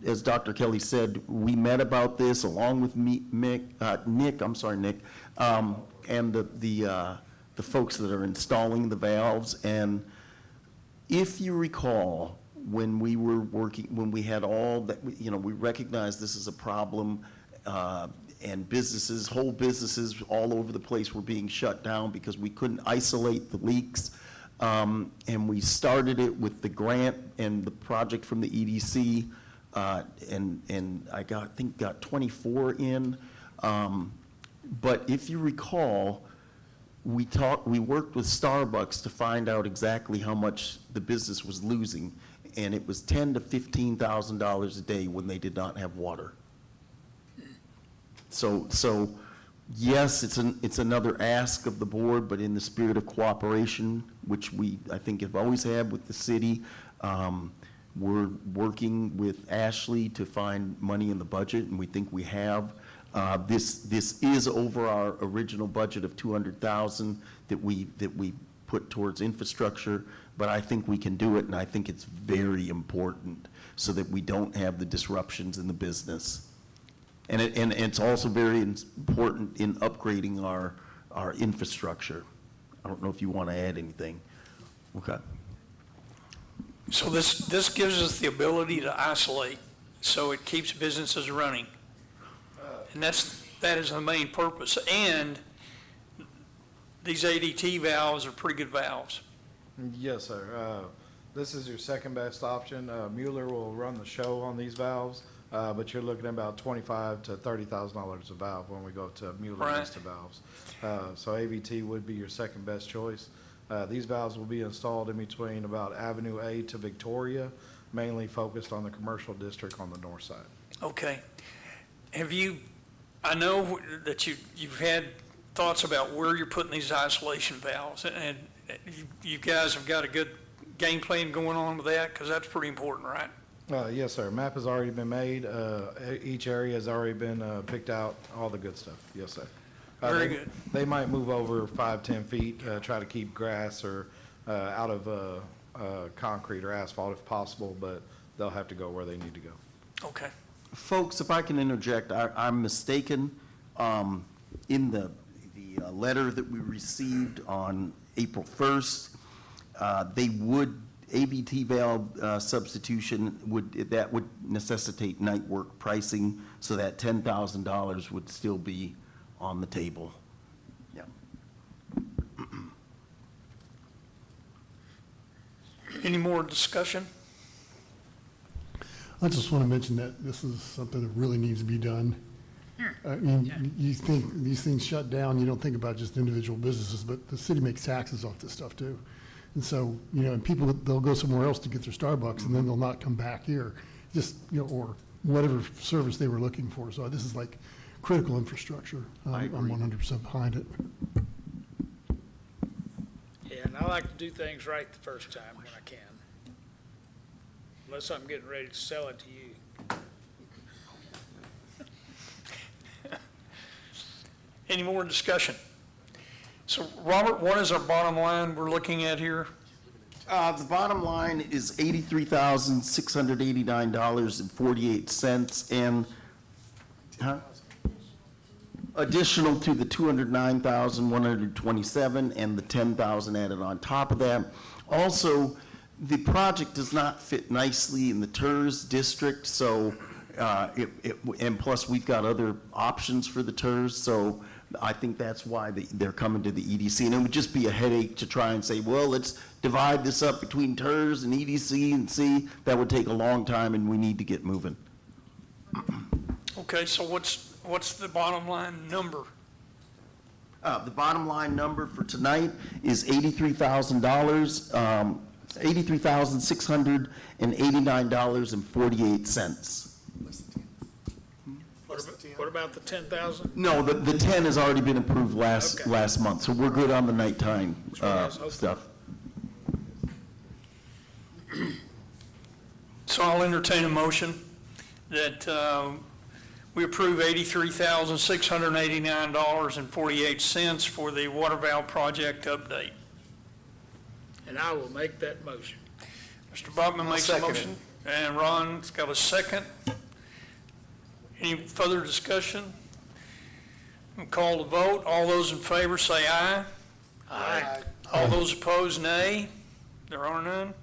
as Dr. Kelly said, we met about this along with Nick, and the folks that are installing the valves. And if you recall, when we were working, when we had all that, we recognized this is a problem, and businesses, whole businesses all over the place were being shut down because we couldn't isolate the leaks. And we started it with the grant and the project from the EDC, and I think got 24 in. But if you recall, we worked with Starbucks to find out exactly how much the business was losing, and it was $10,000 to $15,000 a day when they did not have water. So yes, it's another ask of the board, but in the spirit of cooperation, which I think have always had with the city, we're working with Ashley to find money in the budget, and we think we have. This is over our original budget of $200,000 that we put towards infrastructure, but I think we can do it, and I think it's very important so that we don't have the disruptions in the business. And it's also very important in upgrading our infrastructure. I don't know if you want to add anything. Okay. So this gives us the ability to isolate, so it keeps businesses running. And that is the main purpose. And these ADT valves are pretty good valves. Yes, sir. This is your second best option. Mueller will run the show on these valves, but you're looking at about $25,000 to $30,000 a valve when we go to Mueller Vista valves. So AVT would be your second best choice. These valves will be installed in between about Avenue A to Victoria, mainly focused on the commercial district on the north side. Okay. I know that you've had thoughts about where you're putting these isolation valves, and you guys have got a good game plan going on with that, because that's pretty important, right? Yes, sir. Map has already been made. Each area has already been picked out, all the good stuff. Yes, sir. Very good. They might move over 5-10 feet, try to keep grass or out of concrete or asphalt if possible, but they'll have to go where they need to go. Okay. Folks, if I can interject, I'm mistaken. In the letter that we received on April 1st, AVT valve substitution would necessitate night work pricing, so that $10,000 would still be on the table. Yeah. Any more discussion? I just want to mention that this is something that really needs to be done. I mean, you think these things shut down, you don't think about just individual businesses, but the city makes taxes off this stuff too. And so, and people, they'll go somewhere else to get their Starbucks, and then they'll not come back here, just, or whatever service they were looking for. So this is like critical infrastructure. I'm 100% behind it. Yeah, and I like to do things right the first time when I can. Unless I'm getting ready to sell it to you. Any more discussion? So, Robert, what is our bottom line we're looking at here? The bottom line is $83,689.48, and additional to the $209,127 and the $10,000 added on top of that. Also, the project does not fit nicely in the TERS district, so and plus we've got other options for the TERS, so I think that's why they're coming to the EDC. And it would just be a headache to try and say, well, let's divide this up between TERS and EDC and see. That would take a long time, and we need to get moving. Okay, so what's the bottom line number? The bottom line number for tonight is $83,000. $83,689.48. What about the 10,000? No, the 10 has already been approved Okay. last month, so we're good on the nighttime Okay. stuff. So I'll entertain a motion that we approve $83,689.48 for the water valve project update. And I will make that motion. Mr. Bachman makes a second it. motion, and Ron's got a second. Any further discussion? We'll call the vote. All those in favor say aye. Aye. All those opposed, nay. There are none.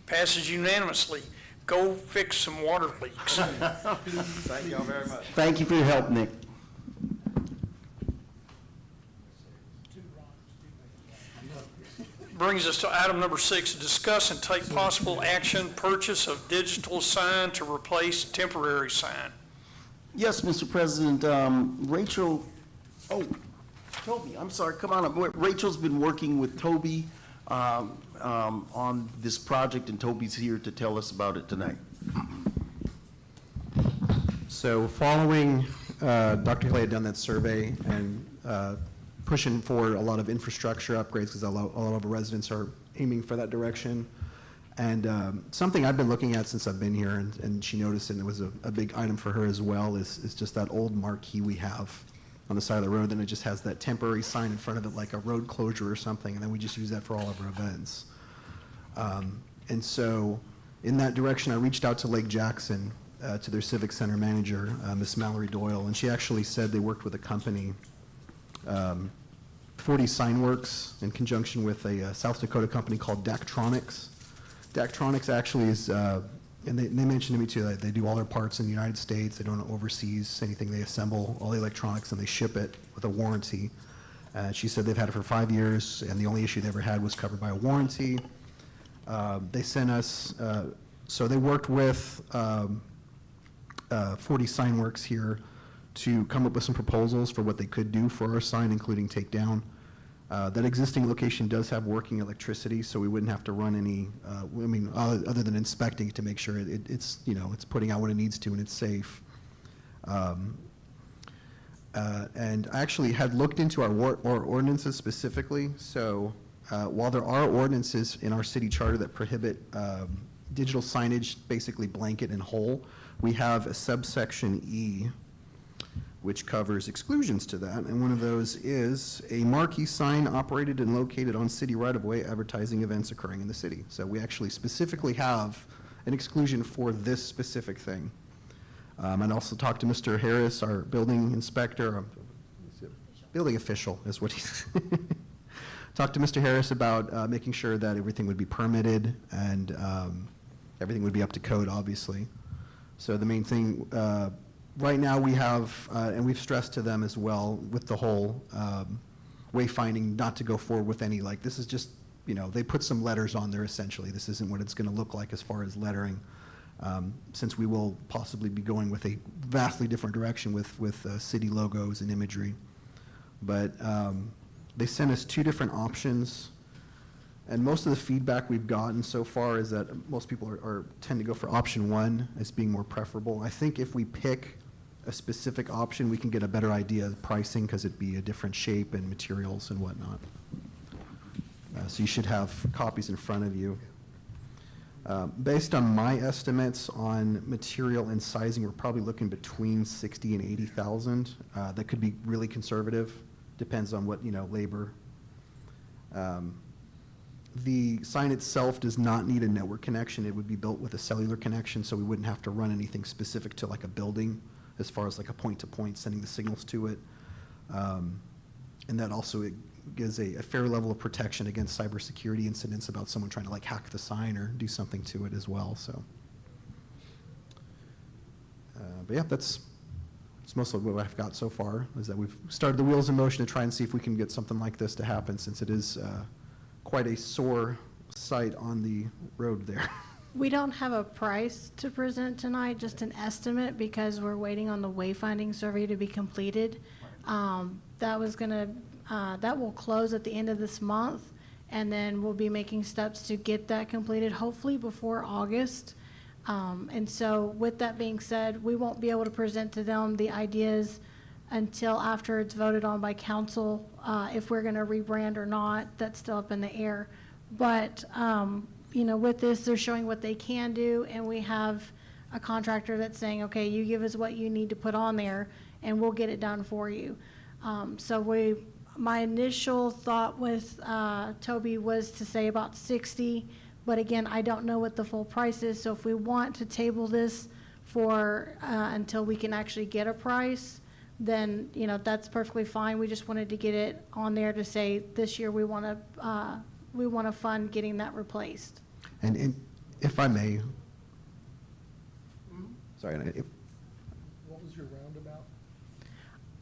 Passes unanimously. Go fix some water leaks. Thank y'all very much. Thank you for your help, Nick. Brings us to item number 6, discuss and take possible action, purchase of digital sign to replace temporary sign. Yes, Mr. President, Rachel, Toby, I'm sorry, come on up. Rachel's been working with Toby on this project, and Toby's here to tell us about it tonight. So following, Dr. Clay had done that survey and pushing for a lot of infrastructure upgrades because a lot of our residents are aiming for that direction. And something I've been looking at since I've been here, and she noticed, and it was a big item for her as well, is just that old marquee we have on the side of the road, and it just has that temporary sign in front of it like a road closure or something, and then we just use that for all of our events. And so in that direction, I reached out to Lake Jackson, to their Civic Center manager, Miss Mallory Doyle, and she actually said they worked with a company, 40 Signworks, in conjunction with a South Dakota company called Daktronics. Daktronics actually is, and they mentioned to me too, that they do all their parts in the United States, they don't overseas anything, they assemble all the electronics and they ship it with a warranty. She said they've had it for 5 years, and the only issue they ever had was covered by a warranty. They sent us, so they worked with 40 Signworks here to come up with some proposals for what they could do for our sign, including takedown. That existing location does have working electricity, so we wouldn't have to run any, other than inspecting it to make sure it's, it's putting out what it needs to and it's safe. And I actually had looked into our ordinances specifically, so while there are ordinances in our city charter that prohibit digital signage, basically blanket and whole, we have a subsection E, which covers exclusions to that, and one of those is a marquee sign operated and located on city right-of-way advertising events occurring in the city. So we actually specifically have an exclusion for this specific thing. And also talked to Mr. Harris, our building inspector, building official is what he's, talked to Mr. Harris about making sure that everything would be permitted and everything would be up to code, obviously. So the main thing, right now we have, and we've stressed to them as well with the whole wayfinding not to go forward with any, like, this is just, they put some letters on there essentially. This isn't what it's going to look like as far as lettering, since we will possibly be going with a vastly different direction with city logos and imagery. But they sent us 2 different options, and most of the feedback we've gotten so far is that most people tend to go for option 1 as being more preferable. I think if we pick a specific option, we can get a better idea of pricing because it'd be a different shape and materials and whatnot. So you should have copies in front of you. Based on my estimates on material and sizing, we're probably looking between 60 and 80,000. That could be really conservative, depends on what, labor. The sign itself does not need a network connection. It would be built with a cellular connection, so we wouldn't have to run anything specific to like a building as far as like a point-to-point sending the signals to it. And that also it gives a fair level of protection against cybersecurity incidents about someone trying to like hack the sign or do something to it as well. So, but yeah, that's mostly what I've got so far, is that we've started the wheels in motion to try and see if we can get something like this to happen, since it is quite a sore sight on the road there. We don't have a price to present tonight, just an estimate, because we're waiting on the wayfinding survey to be completed. That will close at the end of this month, And then we'll be making steps to get that completed, hopefully before August. And so with that being said, we won't be able to present to them the ideas until after it's voted on by council. If we're gonna rebrand or not, that's still up in the air. But, you know, with this, they're showing what they can do, and we have a contractor that's saying, okay, you give us what you need to put on there, and we'll get it done for you. My initial thought with Toby was to say about 60, but again, I don't know what the full price is, so if we want to table this for, until we can actually get a price, then, you know, that's perfectly fine. We just wanted to get it on there to say this year we want to fund getting that replaced. And if I may, sorry, What was your roundabout?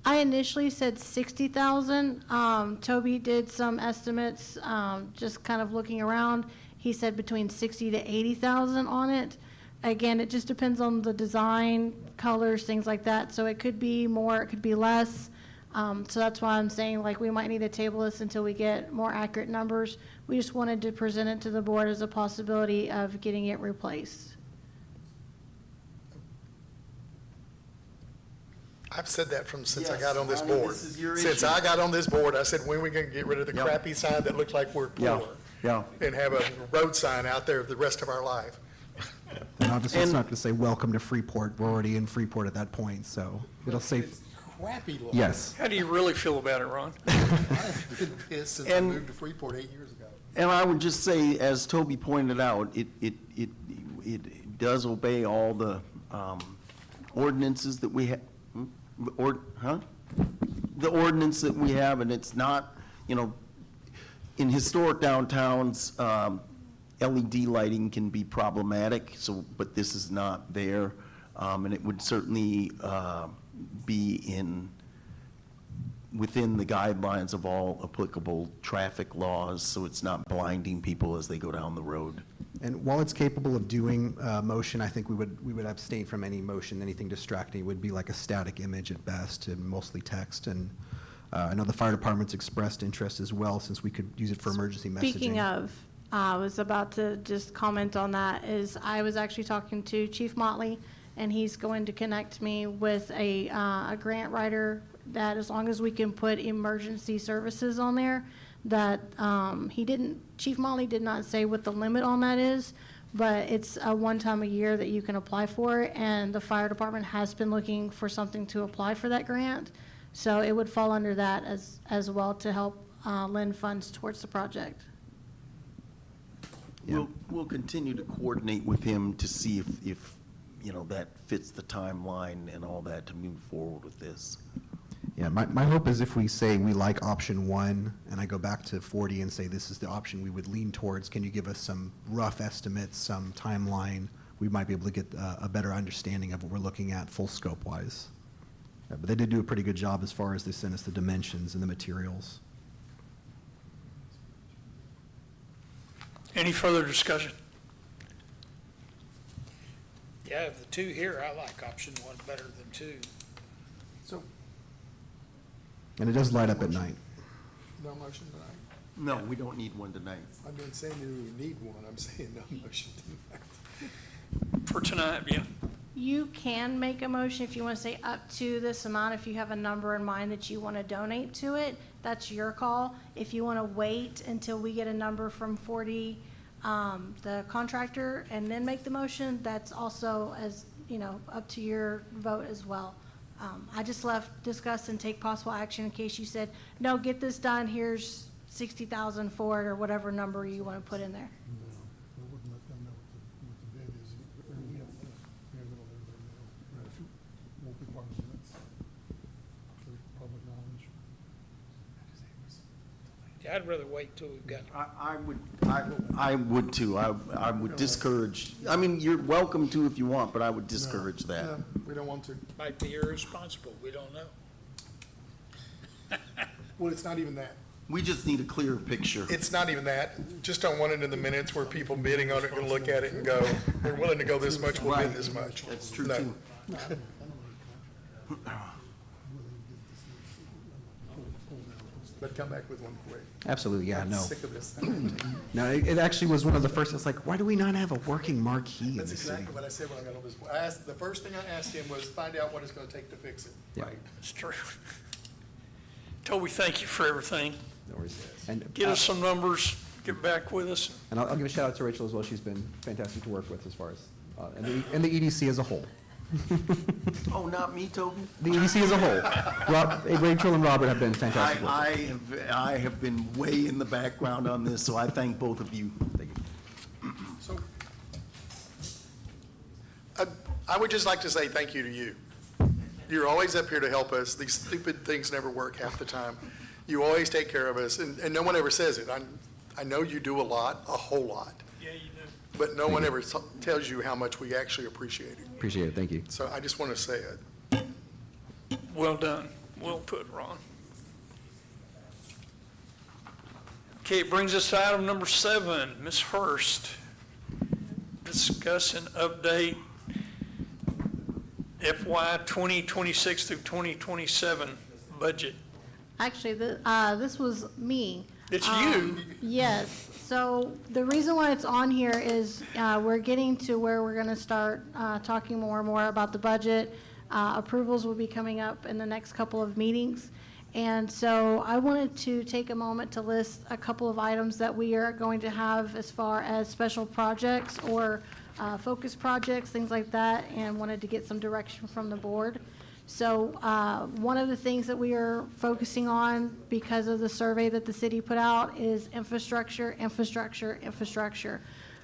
I initially said 60,000. Toby did some estimates, just kind of looking around. He said between 60 to 80,000 on it. Again, it just depends on the design, colors, things like that. So it could be more, it could be less. So that's why I'm saying, like, we might need to table this until we get more accurate numbers. We just wanted to present it to the board as a possibility of getting it replaced. I've said that since I Yes, got on this I mean, board. this is your Since issue. I got on this board, I said, when we gonna get rid of the Yep. crappy sign that looked like we're Yeah, poor? yeah. And have a road sign out there the rest of our life. and obviously it's not going to say, welcome to Freeport. We're already in Freeport at that point, so it'll say, It's crappy looking. yes. How do you really feel about it, Ron? I've been pissed since I And- moved to Freeport 8 years ago. And I would just say, as Toby pointed out, it does obey all the ordinances that we have, the ordinance that we have, and it's not, you know, in historic downtowns, LED lighting can be problematic, so, but this is not there. And it would certainly be within the guidelines of all applicable traffic laws, so it's not blinding people as they go down the road. And while it's capable of doing motion, I think we would abstain from any motion, anything distracting. It would be like a static image at best and mostly text. And I know the fire department's expressed interest as well, since we could use it for emergency messaging. Speaking of, I was about to just comment on that, is I was actually talking to Chief Motley, and he's going to connect me with a grant writer that as long as we can put emergency services on there, that Chief Motley did not say what the limit on that is, but it's a one time a year that you can apply for it, and the fire department has been looking for something to apply for that grant. So it would fall under that as well to help lend funds towards the project. We'll continue to coordinate with him to see if, you know, that fits the timeline and all that to move forward with this. Yeah, my hope is if we say we like option one, and I go back to 40 and say this is the option we would lean towards, can you give us some rough estimates, some timeline? We might be able to get a better understanding of what we're looking at full scope wise. But they did do a pretty good job as far as they sent us the dimensions and the materials. Any further discussion? Yeah, of the two here, I like option one better than two. So, And it does light up at night. no motion tonight? No, we don't need one tonight. I've been saying you need one, I'm saying no motion tonight. For tonight, yeah. You can make a motion if you want to say up to this amount, if you have a number in mind that you want to donate to it, that's your call. If you want to wait until we get a number from 40, the contractor, and then make the motion, that's also, as, you know, up to your vote as well. I just left discuss and take possible action in case you said, no, get this done, here's 60,000 for it, or whatever number you want to put in there. No, we wouldn't let them know what the bid is. Or we don't, we don't let everybody know. Won't be part of the minutes. For public knowledge. Yeah, I'd rather wait till we've got, I would too. I would discourage, I mean, you're welcome to if you want, but I would discourage that. No, we don't want to. might be irresponsible, we don't know. Well, it's not even that. We just need a clearer picture. It's not even that. Just don't want it in the minutes where people bidding on it can look at it and go, they're willing to go this much, we'll bid this much. That's true No. too. but come back with one quick. Absolutely, yeah, I'm no. sick of this thing. No, it actually was one of the first, it's like, why do we not have a working marquee in That's the city? exactly what I said when I got on this board. The first thing I asked him was find out what it's gonna take to fix it. Yeah. It's true. Toby, thank you for everything. No worries. And, Get us some numbers, get back with us. and I'll give a shout out to Rachel as well. She's been fantastic to work with as far as, and the EDC as a whole. Oh, not me, Toby? The EDC as a whole. Rachel and Robert have been fantastic. workers. I have been way in the background on this, so I thank both of you. So, I would just like to say thank you to you. You're always up here to help us. These stupid things never work half the time. You always take care of us, and no one ever says it. I know you do a lot, a whole lot. Yeah, you do. But no one ever tells you how much we actually appreciate it. Appreciate it, thank you. So I just want to say it. Well done. Well put, Ron. Okay, it brings us to item number 7. Ms. Hurst, discuss and update FY 2026 through 2027 budget. Actually, this was me. It's you. Yes. So the reason why it's on here is we're getting to where we're going to start talking more and more about the budget. Approvals will be coming up in the next couple of meetings. And so I wanted to take a moment to list a couple of items that we are going to have as far as special projects or focus projects, things like that, and wanted to get some direction from the board. So one of the things that we are focusing on because of the survey that the city put out is infrastructure, infrastructure, infrastructure.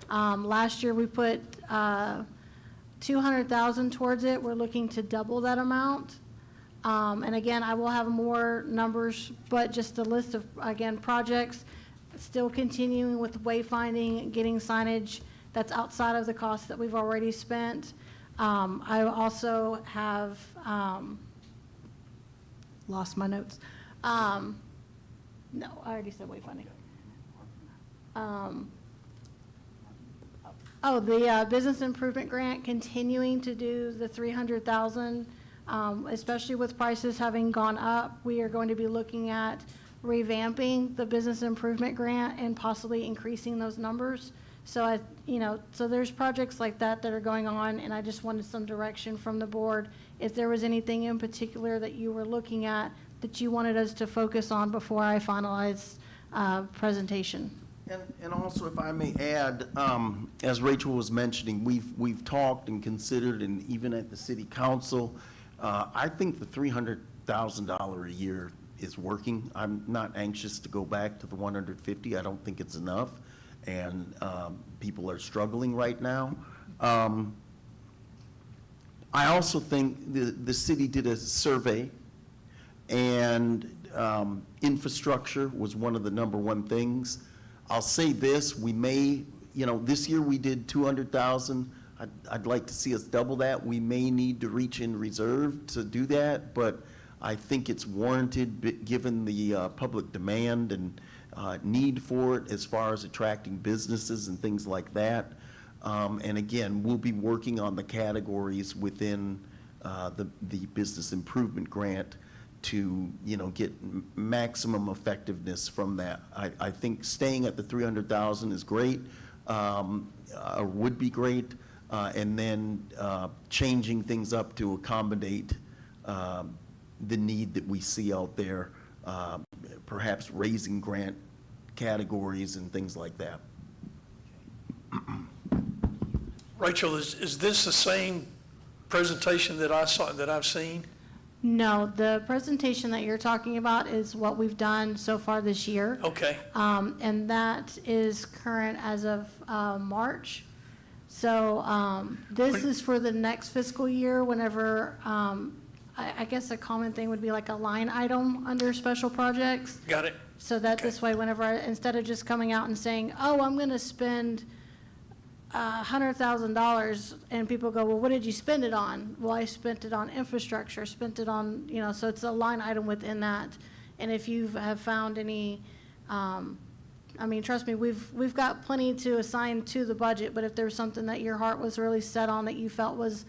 Last year we put $200,000 towards it. We're looking to double that amount. And again, I will have more numbers, but just a list of, again, projects, still continuing with wayfinding, getting signage that's outside of the cost that we've already spent. I also have, lost my notes. No, I already said wayfinding. The business improvement grant, continuing to do the 300,000, especially with prices having gone up. We are going to be looking at revamping the business improvement grant and possibly increasing those numbers. So so there's projects like that that are going on, and I just wanted some direction from the board. If there was anything in particular that you were looking at that you wanted us to focus on before I finalize presentation. And also, if I may add, as Rachel was mentioning, we've talked and considered, and even at the city council, I think the $300,000 a year is working. I'm not anxious to go back to the 150. I don't think it's enough, and people are struggling right now. I also think the city did a survey, and infrastructure was one of the #1 things. I'll say this, we may, this year we did 200,000. I'd like to see us double that. We may need to reach in reserve to do that, but I think it's warranted given the public demand and need for it as far as attracting businesses and things like that. And again, we'll be working on the categories within the business improvement grant to, get maximum effectiveness from that. I think staying at the 300,000 is great, would be great, and then changing things up to accommodate the need that we see out there, perhaps raising grant categories and things like that. Rachel, is this the same presentation that I've seen? No, the presentation that you're talking about is what we've done so far this year. Okay. And that is current as of March. So this is for the next fiscal year whenever, I guess a common thing would be like a line item under special projects. Got it. So that this way, whenever, instead of just coming out and saying, oh, I'm going to spend $100,000, and people go, well, what did you spend it on? Well, I spent it on infrastructure, spent it on, so it's a line item within that. And if you have found any, trust me, we've got plenty to assign to the budget, but if there's something that your heart was really set on that you felt was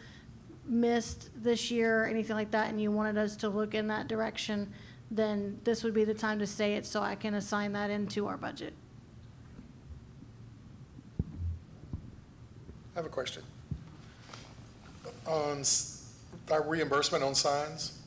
missed this year or anything like that, and you wanted us to look in that direction, then this would be the time to say it so I can assign that into our budget. I have a question. On our reimbursement on signs,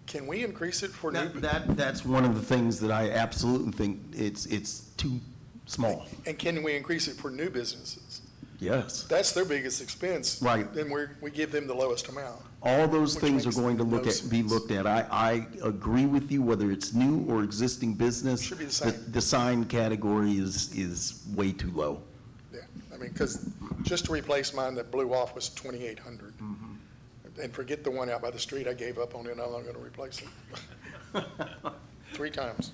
can we increase it for new? That's one of the things that I absolutely think it's too small. And can we increase it for new businesses? Yes. That's their biggest expense. Right. Then we give them the lowest amount. All those Which things are makes going to no be looked at. I agree with you, whether it's new or existing business. Should be the same. The sign category is way too low. Yeah, I mean, because just to replace mine that blew off was 2,800. And forget the one out by the street, I gave up on it, I'm not gonna replace it. 3 times.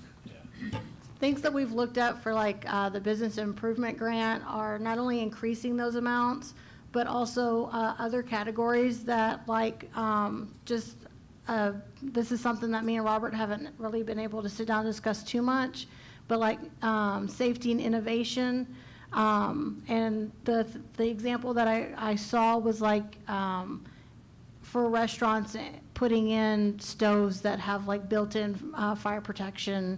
Things that we've looked at for like the business improvement grant are not only increasing those amounts, but also other categories that like this is something that me and Robert haven't really been able to sit down and discuss too much, but like safety and innovation. And the example that I saw was like for restaurants putting in stoves that have like built-in fire protection,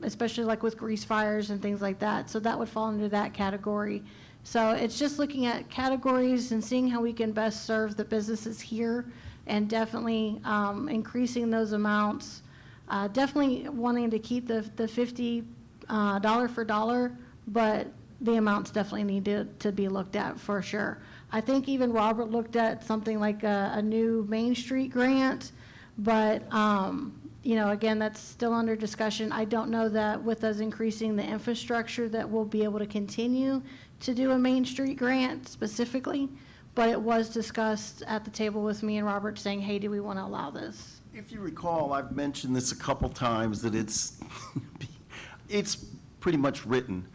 especially like with grease fires and things like that. So that would fall under that category. So it's just looking at categories and seeing how we can best serve the businesses here, and definitely increasing those amounts. Definitely wanting to keep the $50 for dollar, but the amounts definitely need to be looked at for sure. I think even Robert looked at something like a new Main Street grant, but you know, again, that's still under discussion. I don't know that with us increasing the infrastructure that we'll be able to continue to do a Main Street grant specifically, but it was discussed at the table with me and Robert saying, hey, do we want to allow this? If you recall, I've mentioned this a couple times, that it's pretty much written.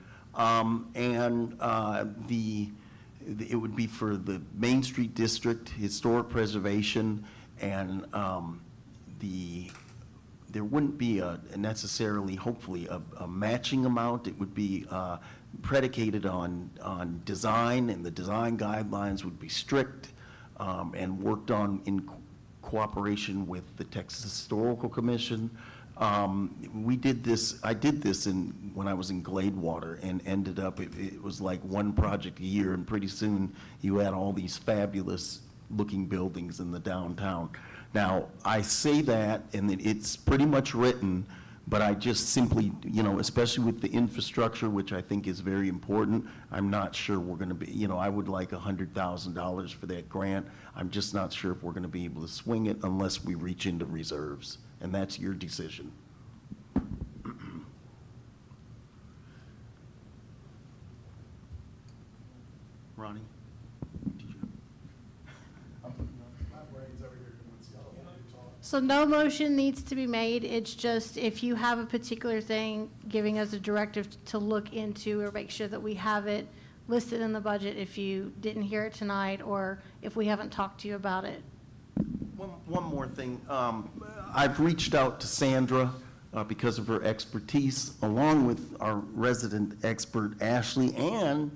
It would be for the Main Street District, historic preservation, and there wouldn't be necessarily, hopefully, a matching amount. It would be predicated on design, and the design guidelines would be strict and worked on in cooperation with the Texas Historical Commission. I did this when I was in Gladewater, and ended up, it was like one project a year, and pretty soon you had all these fabulous looking buildings in the downtown. Now, I say that, and it's pretty much written, but I just simply, especially with the infrastructure, which I think is very important, I'm not sure we're gonna be, I would like $100,000 for that grant. I'm just not sure if we're gonna be able to swing it unless we reach into reserves, and that's your decision. Ronnie? So no motion needs to be made. It's just if you have a particular thing, giving us a directive to look into or make sure that we have it listed in the budget if you didn't hear it tonight or if we haven't talked to you about it. One more thing. I've reached out to Sandra because of her expertise, along with our resident expert, Ashley, and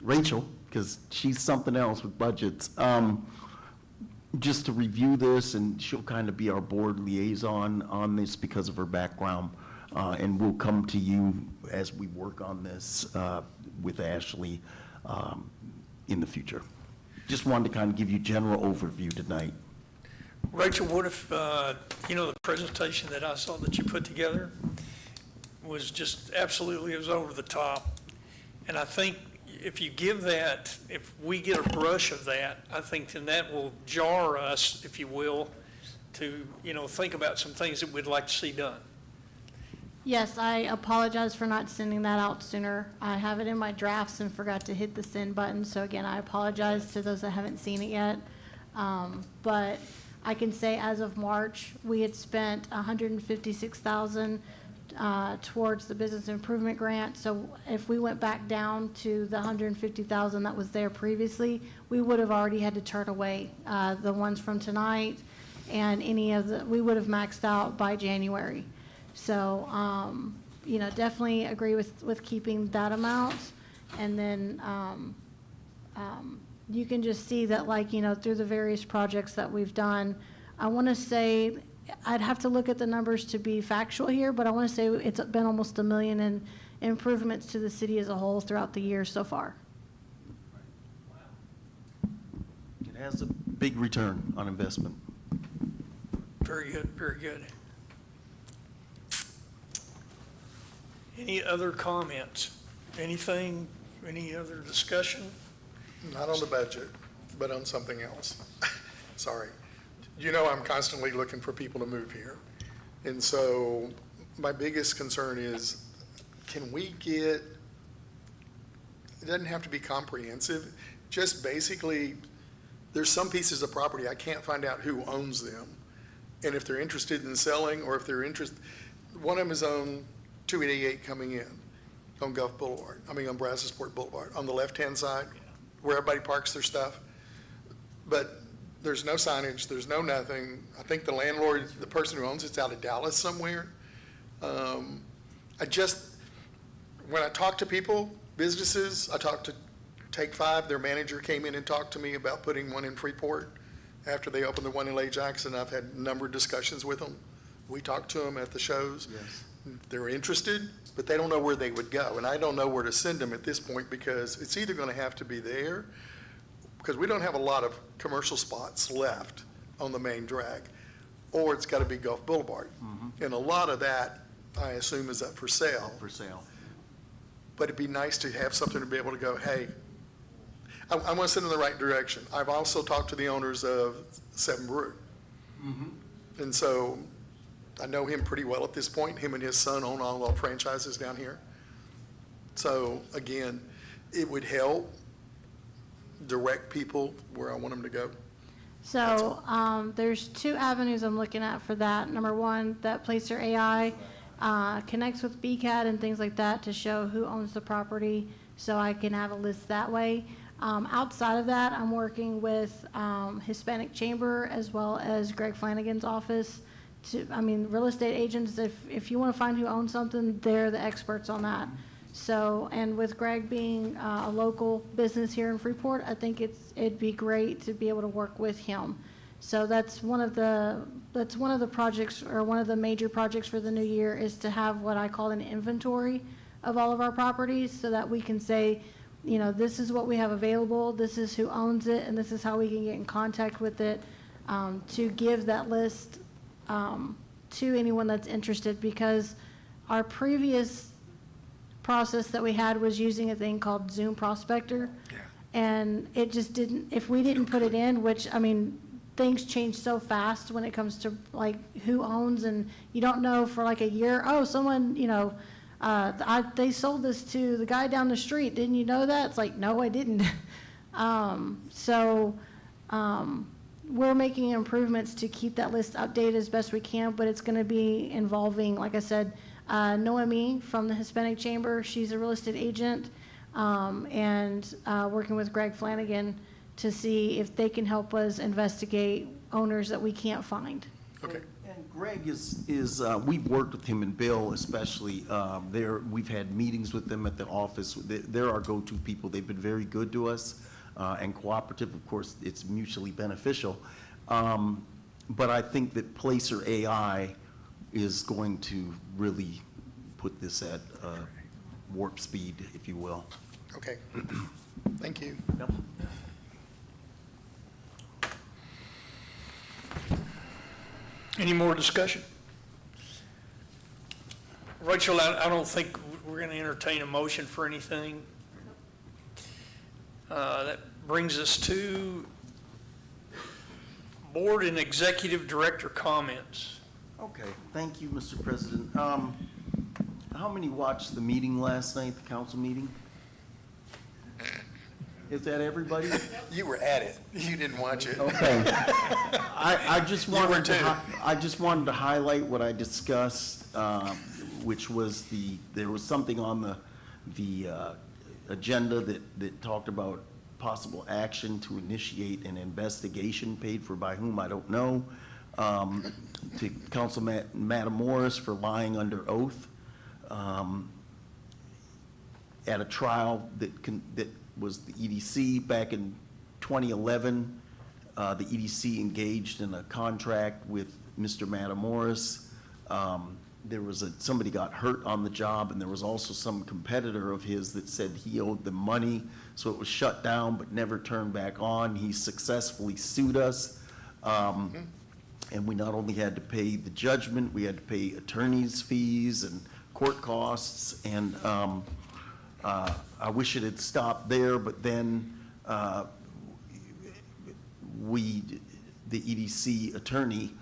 Rachel, because she's something else with budgets, just to review this, and she'll kind of be our board liaison on this because of her background. And we'll come to you as we work on this with Ashley in the future. Just wanted to kind of give you general overview tonight. Rachel, what if, the presentation that I saw that you put together was just absolutely, it was over the top. And I think if you give that, if we get a brush of that, I think then that will jar us, if you will, to, think about some things that we'd like to see done. Yes, I apologize for not sending that out sooner. I have it in my drafts and forgot to hit the send button. So again, I apologize to those that haven't seen it yet. But I can say as of March, we had spent $156,000 towards the business improvement grant. So if we went back down to the $150,000 that was there previously, we would have already had to turn away the ones from tonight, and we would have maxed out by January. So, definitely agree with keeping that amount. And then you can just see that, through the various projects that we've done, I want to say, I'd have to look at the numbers to be factual here, but I want to say it's been almost $1 million in improvements to the city as a whole throughout the year so far. It has a big return on investment. Very good, very good. Any other comments? Anything, any other discussion? Not on the budget, but on something else. Sorry. You know I'm constantly looking for people to move here. And so my biggest concern is, can we get, it doesn't have to be comprehensive, just basically, there's some pieces of property, I can't find out who owns them. And if they're interested in selling, or if they're interested, one of them is on 288 coming in, on Gulf Boulevard, on Brazosport Boulevard, on the left-hand side, where everybody parks their stuff. But there's no signage, there's no nothing. I think the landlord, the person who owns it's out of Dallas somewhere. When I talk to people, businesses, I talked to Take 5, their manager came in and talked to me about putting one in Freeport after they opened the one in Lake Jackson. I've had a number of discussions with them. We talked to them at the shows. Yes. They're interested, but they don't know where they would go. And I don't know where to send them at this point, because it's either going to have to be there, because we don't have a lot of commercial spots left on the main drag, or it's got to be Gulf Boulevard. Mm-hmm. And a lot of that, I assume, is up for sale. For sale. But it'd be nice to have something to be able to go, hey, I want to send in the right direction. I've also talked to the owners of Seven Brew. Mm-hmm. And so I know him pretty well at this point. Him and his son own all our franchises down here. So again, it would help direct people where I want them to go. So there's 2 avenues I'm looking at for that. Number one, that Placer AI connects with BCAT and things like that to show who owns the property, so I can have a list that way. Outside of that, I'm working with Hispanic Chamber as well as Greg Flanagan's office. Real estate agents, if you want to find who owns something, they're the experts on that. So, and with Greg being a local business here in Freeport, I think it'd be great to be able to work with him. So that's one of the projects, or one of the major projects for the new year, is to have what I call an inventory of all of our properties, so that we can say, this is what we have available, this is who owns it, and this is how we can get in contact with it, to give that list to anyone that's interested, because our previous process that we had was using a thing called Zoom Prospector. Yeah. And it just didn't, if we didn't put it in, which, things change so fast when it comes to like who owns, and you don't know for like a year, oh, someone, they sold this to the guy down the street. Didn't you know that? It's like, no, I didn't. We're making improvements to keep that list updated as best we can, but it's going to be involving, like I said, Noemi from the Hispanic Chamber. She's a real estate agent, and working with Greg Flanagan to see if they can help us investigate owners that we can't find. Okay. And Greg is we've worked with him and Bill especially. We've had meetings with them at the office. They're our go-to people. They've been very good to us and cooperative. Of course, it's mutually beneficial. But I think that Placer AI is going to really put this at warp speed, if you will. Okay. Thank you. Yep. Any more discussion? Rachel, I don't think we're going to entertain a motion for anything. That brings us to board and executive director comments. Okay, thank you, Mr. President. How many watched the meeting last night, the council meeting? Is that everybody? You were at it. You didn't watch it. Okay. I just You were wanted too. I just wanted to highlight what I discussed, which was there was something on the agenda that talked about possible action to initiate an investigation, paid for by whom, I don't know, to Councilman Madam Morris for lying under oath at a trial that was the EDC back in 2011. the EDC engaged in a contract with Mr. Matamoros. There was somebody got hurt on the job, and there was also some competitor of his that said he owed them money, so it was shut down but never turned back on. He successfully sued us, and we not only had to pay the judgment, we had to pay attorney's fees and court costs, and I wish it had stopped there, but then the EDC attorney,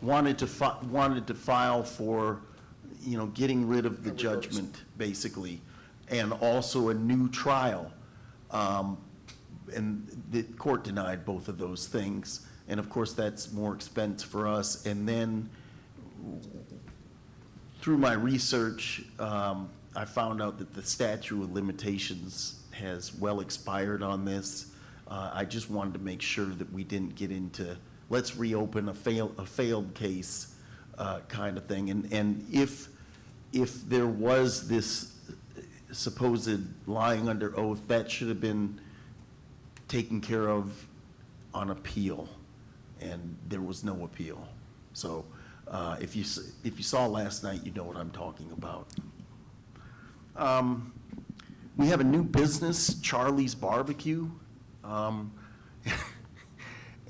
wanted to file for, getting rid of the judgment, basically, and also a new trial. And the court denied both of those things. And of course, that's more expense for us. And then through my research, I found out that the statute of limitations has well expired on this. I just wanted to make sure that we didn't get into, let's reopen a failed case kind of thing. And if there was this supposed lying under oath, that should have been taken care of on appeal, and there was no appeal. So if you saw last night, you know what I'm talking about. We have a new business, Charlie's Barbecue.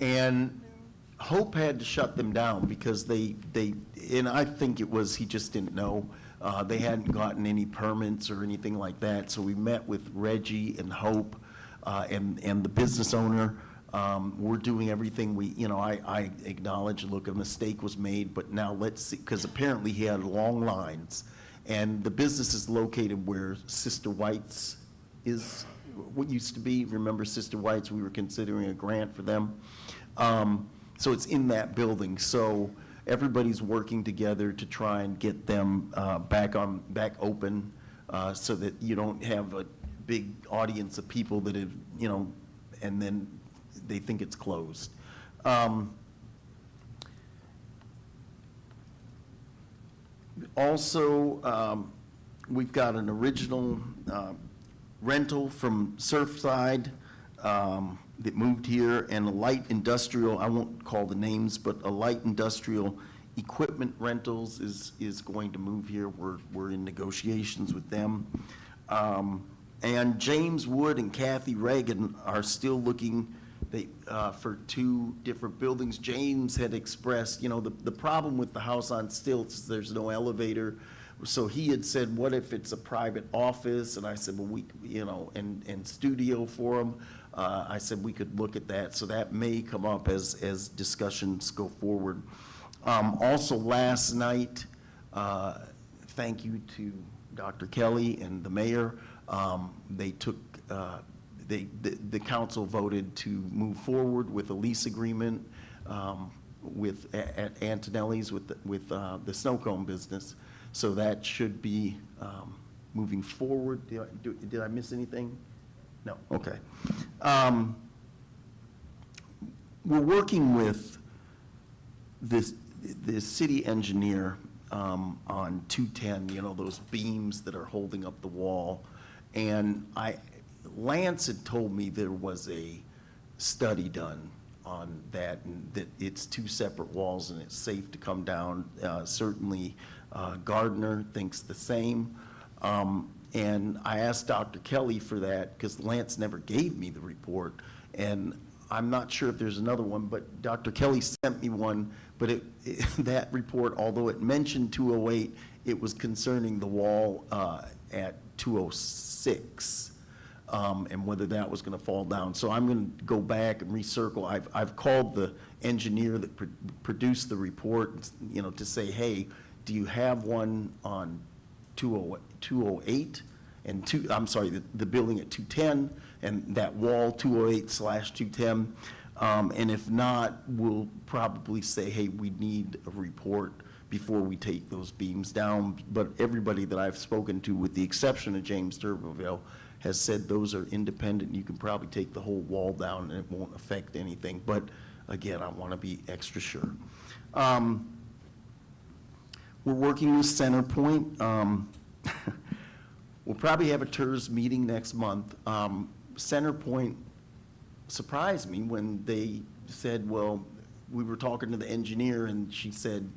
And Hope had to shut them down because and I think it was, he just didn't know. They hadn't gotten any permits or anything like that. So we met with Reggie and Hope and the business owner. We're doing everything I acknowledge, look, a mistake was made, but now let's see, because apparently he had long lines. And the business is located where Sister White's is, what used to be. Remember Sister White's? We were considering a grant for them. So it's in that building. So everybody's working together to try and get them back open, so that you don't have a big audience of people that have, and then they think it's closed. Also, we've got an original rental from Surfside that moved here, and a light industrial, I won't call the names, but a light industrial equipment rentals is going to move here. We're in negotiations with them. And James Wood and Kathy Reagan are still looking for two different buildings. James had expressed, the problem with the house on stilts is there's no elevator. So he had said, what if it's a private office? And I said, well, and studio for him. I said we could look at that. So that may come up as discussions go forward. Also last night, thank you to Dr. Kelly and the mayor. They took, the council voted to move forward with a lease agreement at Antonelli's with the snow cone business. So that should be moving forward. Did I miss anything? No, okay. We're working with the city engineer on 210, those beams that are holding up the wall. And Lance had told me there was a study done on that, and that it's two separate walls and it's safe to come down. Certainly Gardner thinks the same. And I asked Dr. Kelly for that because Lance never gave me the report. And I'm not sure if there's another one, but Dr. Kelly sent me one. But that report, although it mentioned 208, it was concerning the wall at 206, and whether that was going to fall down. So I'm going to go back and recircle. I've called the engineer that produced the report, to say, hey, do you have one on 208 and I'm sorry, the building at 210 and that wall 208/210? And if not, we'll probably say, hey, we need a report before we take those beams down. But everybody that I've spoken to, with the exception of James Turbeville, has said those are independent. You can probably take the whole wall down and it won't affect anything. But again, I want to be extra sure. We're working with Centerpoint. We'll probably have a TERS meeting next month. CenterPoint surprised me when they said, well, we were talking to the engineer and she said,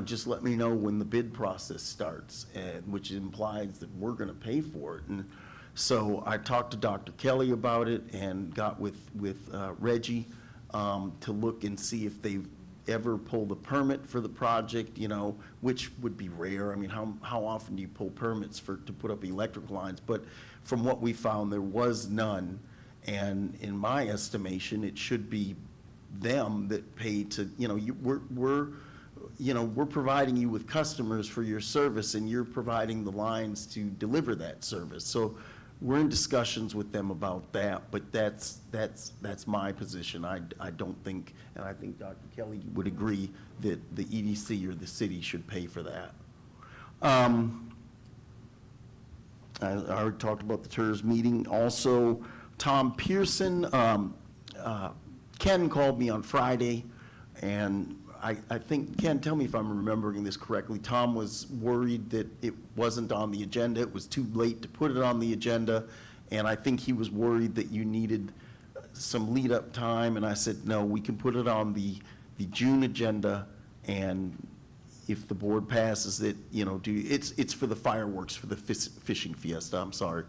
just let me know when the bid process starts, which implies that we're gonna pay for it. And so I talked to Dr. Kelly about it and got with Reggie to look and see if they've ever pulled a permit for the project, which would be rare. I mean, how often do you pull permits to put up electrical lines? But from what we found, there was none. And in my estimation, it should be them that pay to, we're providing you with customers for your service and you're providing the lines to deliver that service. So we're in discussions with them about that, but that's my position. I don't think, and I think Dr. Kelly would agree that the EDC or the city should pay for that. I already talked about the TERS meeting. Also, Tom Pearson, Ken called me on Friday, and I think, Ken, tell me if I'm remembering this correctly, Tom was worried that it wasn't on the agenda, it was too late to put it on the agenda, and I think he was worried that you needed some lead-up time, and I said, no, we can put it on the June agenda, and if the board passes it, it's for the fireworks, for the fishing fiesta, I'm sorry.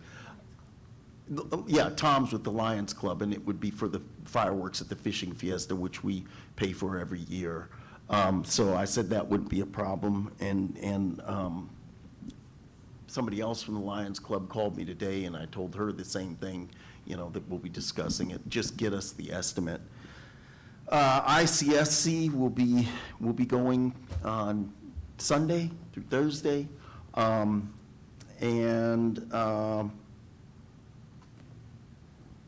Yeah, Tom's with the Lions Club, and it would be for the fireworks at the fishing fiesta, which we pay for every year. So I said that wouldn't be a problem, and somebody else from the Lions Club called me today, and I told her the same thing, that we'll be discussing it. Just get us the estimate. ICSC will be going on Sunday through Thursday,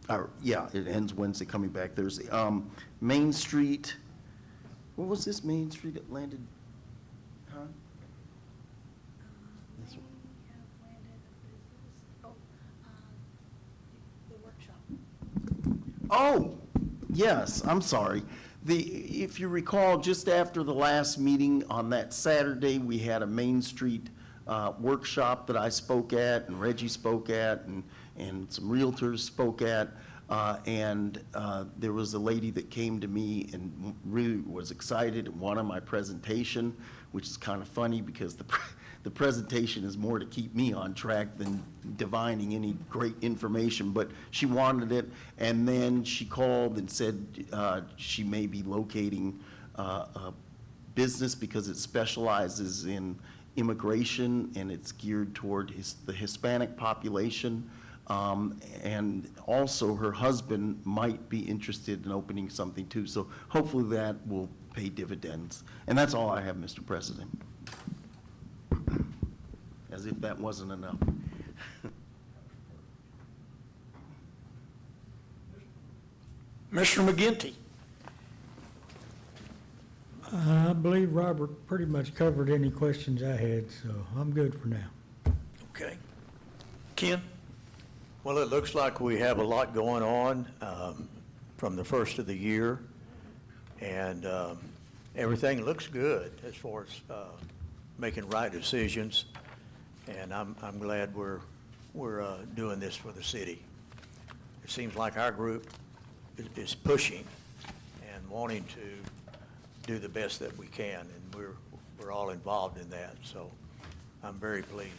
it ends Wednesday, coming back Thursday. Main Street, what was this Main Street that landed? Huh? This one. The workshop. Oh, yes, I'm sorry. If you recall, just after the last meeting on that Saturday, we had a Main Street workshop that I spoke at, and Reggie spoke at, and some realtors spoke at. There was a lady that came to me and really was excited and wanted my presentation, which is kind of funny because the presentation is more to keep me on track than divining any great information, but she wanted it. And then she called and said she may be locating a business because it specializes in immigration and it's geared toward the Hispanic population. And also her husband might be interested in opening something too. So hopefully that will pay dividends. And that's all I have, Mr. President. As if that wasn't enough. Mr. McGinty. I believe Robert pretty much covered any questions I had, so I'm good for now. Okay. Ken? Well, it looks like we have a lot going on from the first of the year, and everything looks good as far as making right decisions, and I'm glad we're doing this for the city. It seems like our group is pushing and wanting to do the best that we can, and we're all involved in that, so I'm very pleased.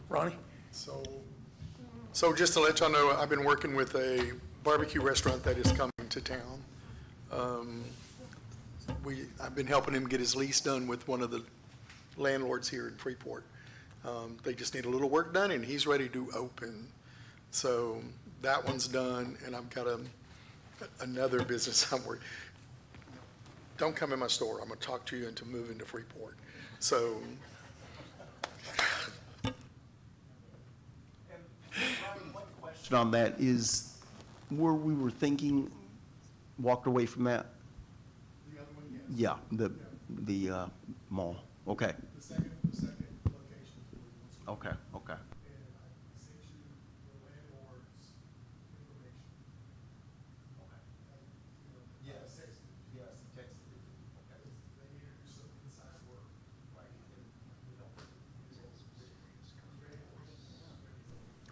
Ronnie? So just to let y'all know, I've been working with a barbecue restaurant that is coming to town. I've been helping him get his lease done with one of the landlords here in Freeport. They just need a little work done, and he's ready to open. So that one's done, and I've got another business I'm working. Don't come in my store. I'm going to talk to you into moving to Freeport. So. On that is where we were thinking, walked away from that? The other one, yes. Yeah, the mall, okay. The second location. Okay. And I sent you the landlord's information. Okay. Yes, texted. Okay. They need to do some inside work, right?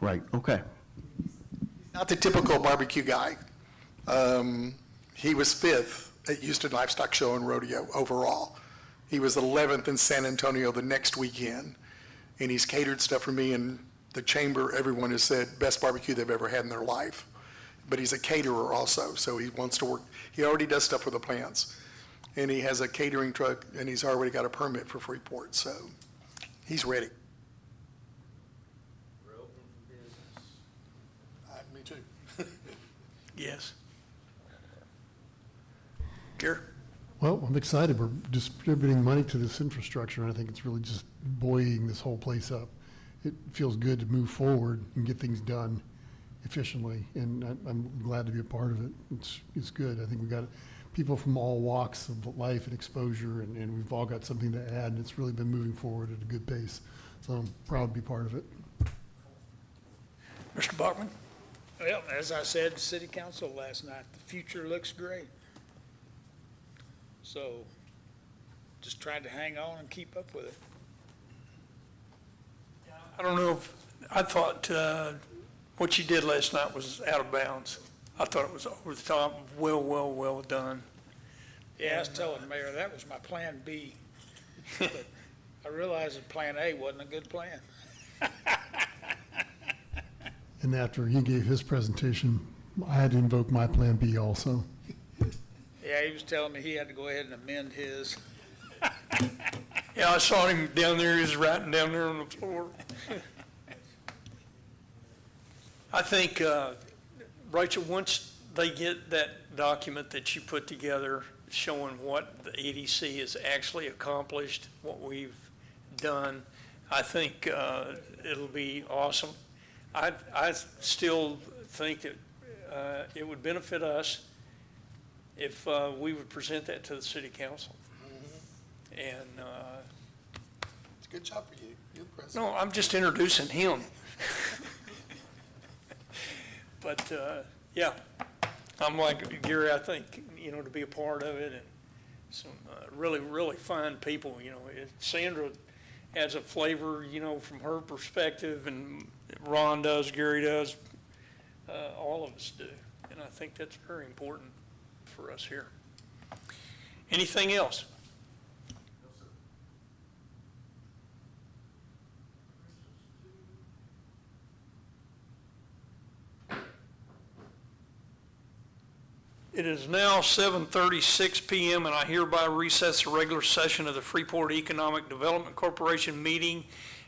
Right, okay. Not the typical barbecue guy. He was 5th at Houston Livestock Show and Rodeo overall. He was 11th in San Antonio the next weekend, and he's catered stuff for me and the chamber. Everyone has said best barbecue they've ever had in their life. But he's a caterer also, so he wants to work. He already does stuff for the plants, and he has a catering truck, and he's already got a permit for Freeport, so he's ready. We're open for business. Me too. Yes. Gary? Well, I'm excited. We're distributing money to this infrastructure, and I think it's really just buoying this whole place up. It feels good to move forward and get things done efficiently, and I'm glad to be a part of it. It's good. I think we've got people from all walks of life and exposure, and we've all got something to add, and it's really been moving forward at a good pace. So I'm proud to be part of it. Mr. Bachman? Well, as I said to city council last night, the future looks great. So just tried to hang on and keep up with it. I don't know if, I thought what you did last night was out of bounds. I thought it was over the top, well done. Yeah, I was telling the mayor, that was my plan B. But I realized that plan A wasn't a good plan. And after he gave his presentation, I had to invoke my plan B also. Yeah, he was telling me he had to go ahead and amend his. Yeah, I saw him down there, he was writing down there on the floor. I think, Rachel, once they get that document that you put together showing what the EDC has actually accomplished, what we've done, I think it'll be awesome. I still think that it would benefit us if we would present that to the city council. And It's a good job for you. You're the president. no, I'm just introducing him. But yeah, I'm like Gary. I think to be a part of it, and some really fine people. Sandra adds a flavor, from her perspective, and Ron does, Gary does, all of us do, and I think that's very important for us here. Anything else? It is now 7:36 p.m. and I hereby recess the regular session of the Freeport Economic Development Corporation meeting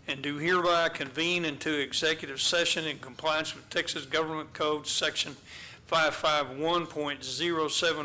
and do hereby convene into executive session in compliance with Texas Government Code Section 551.07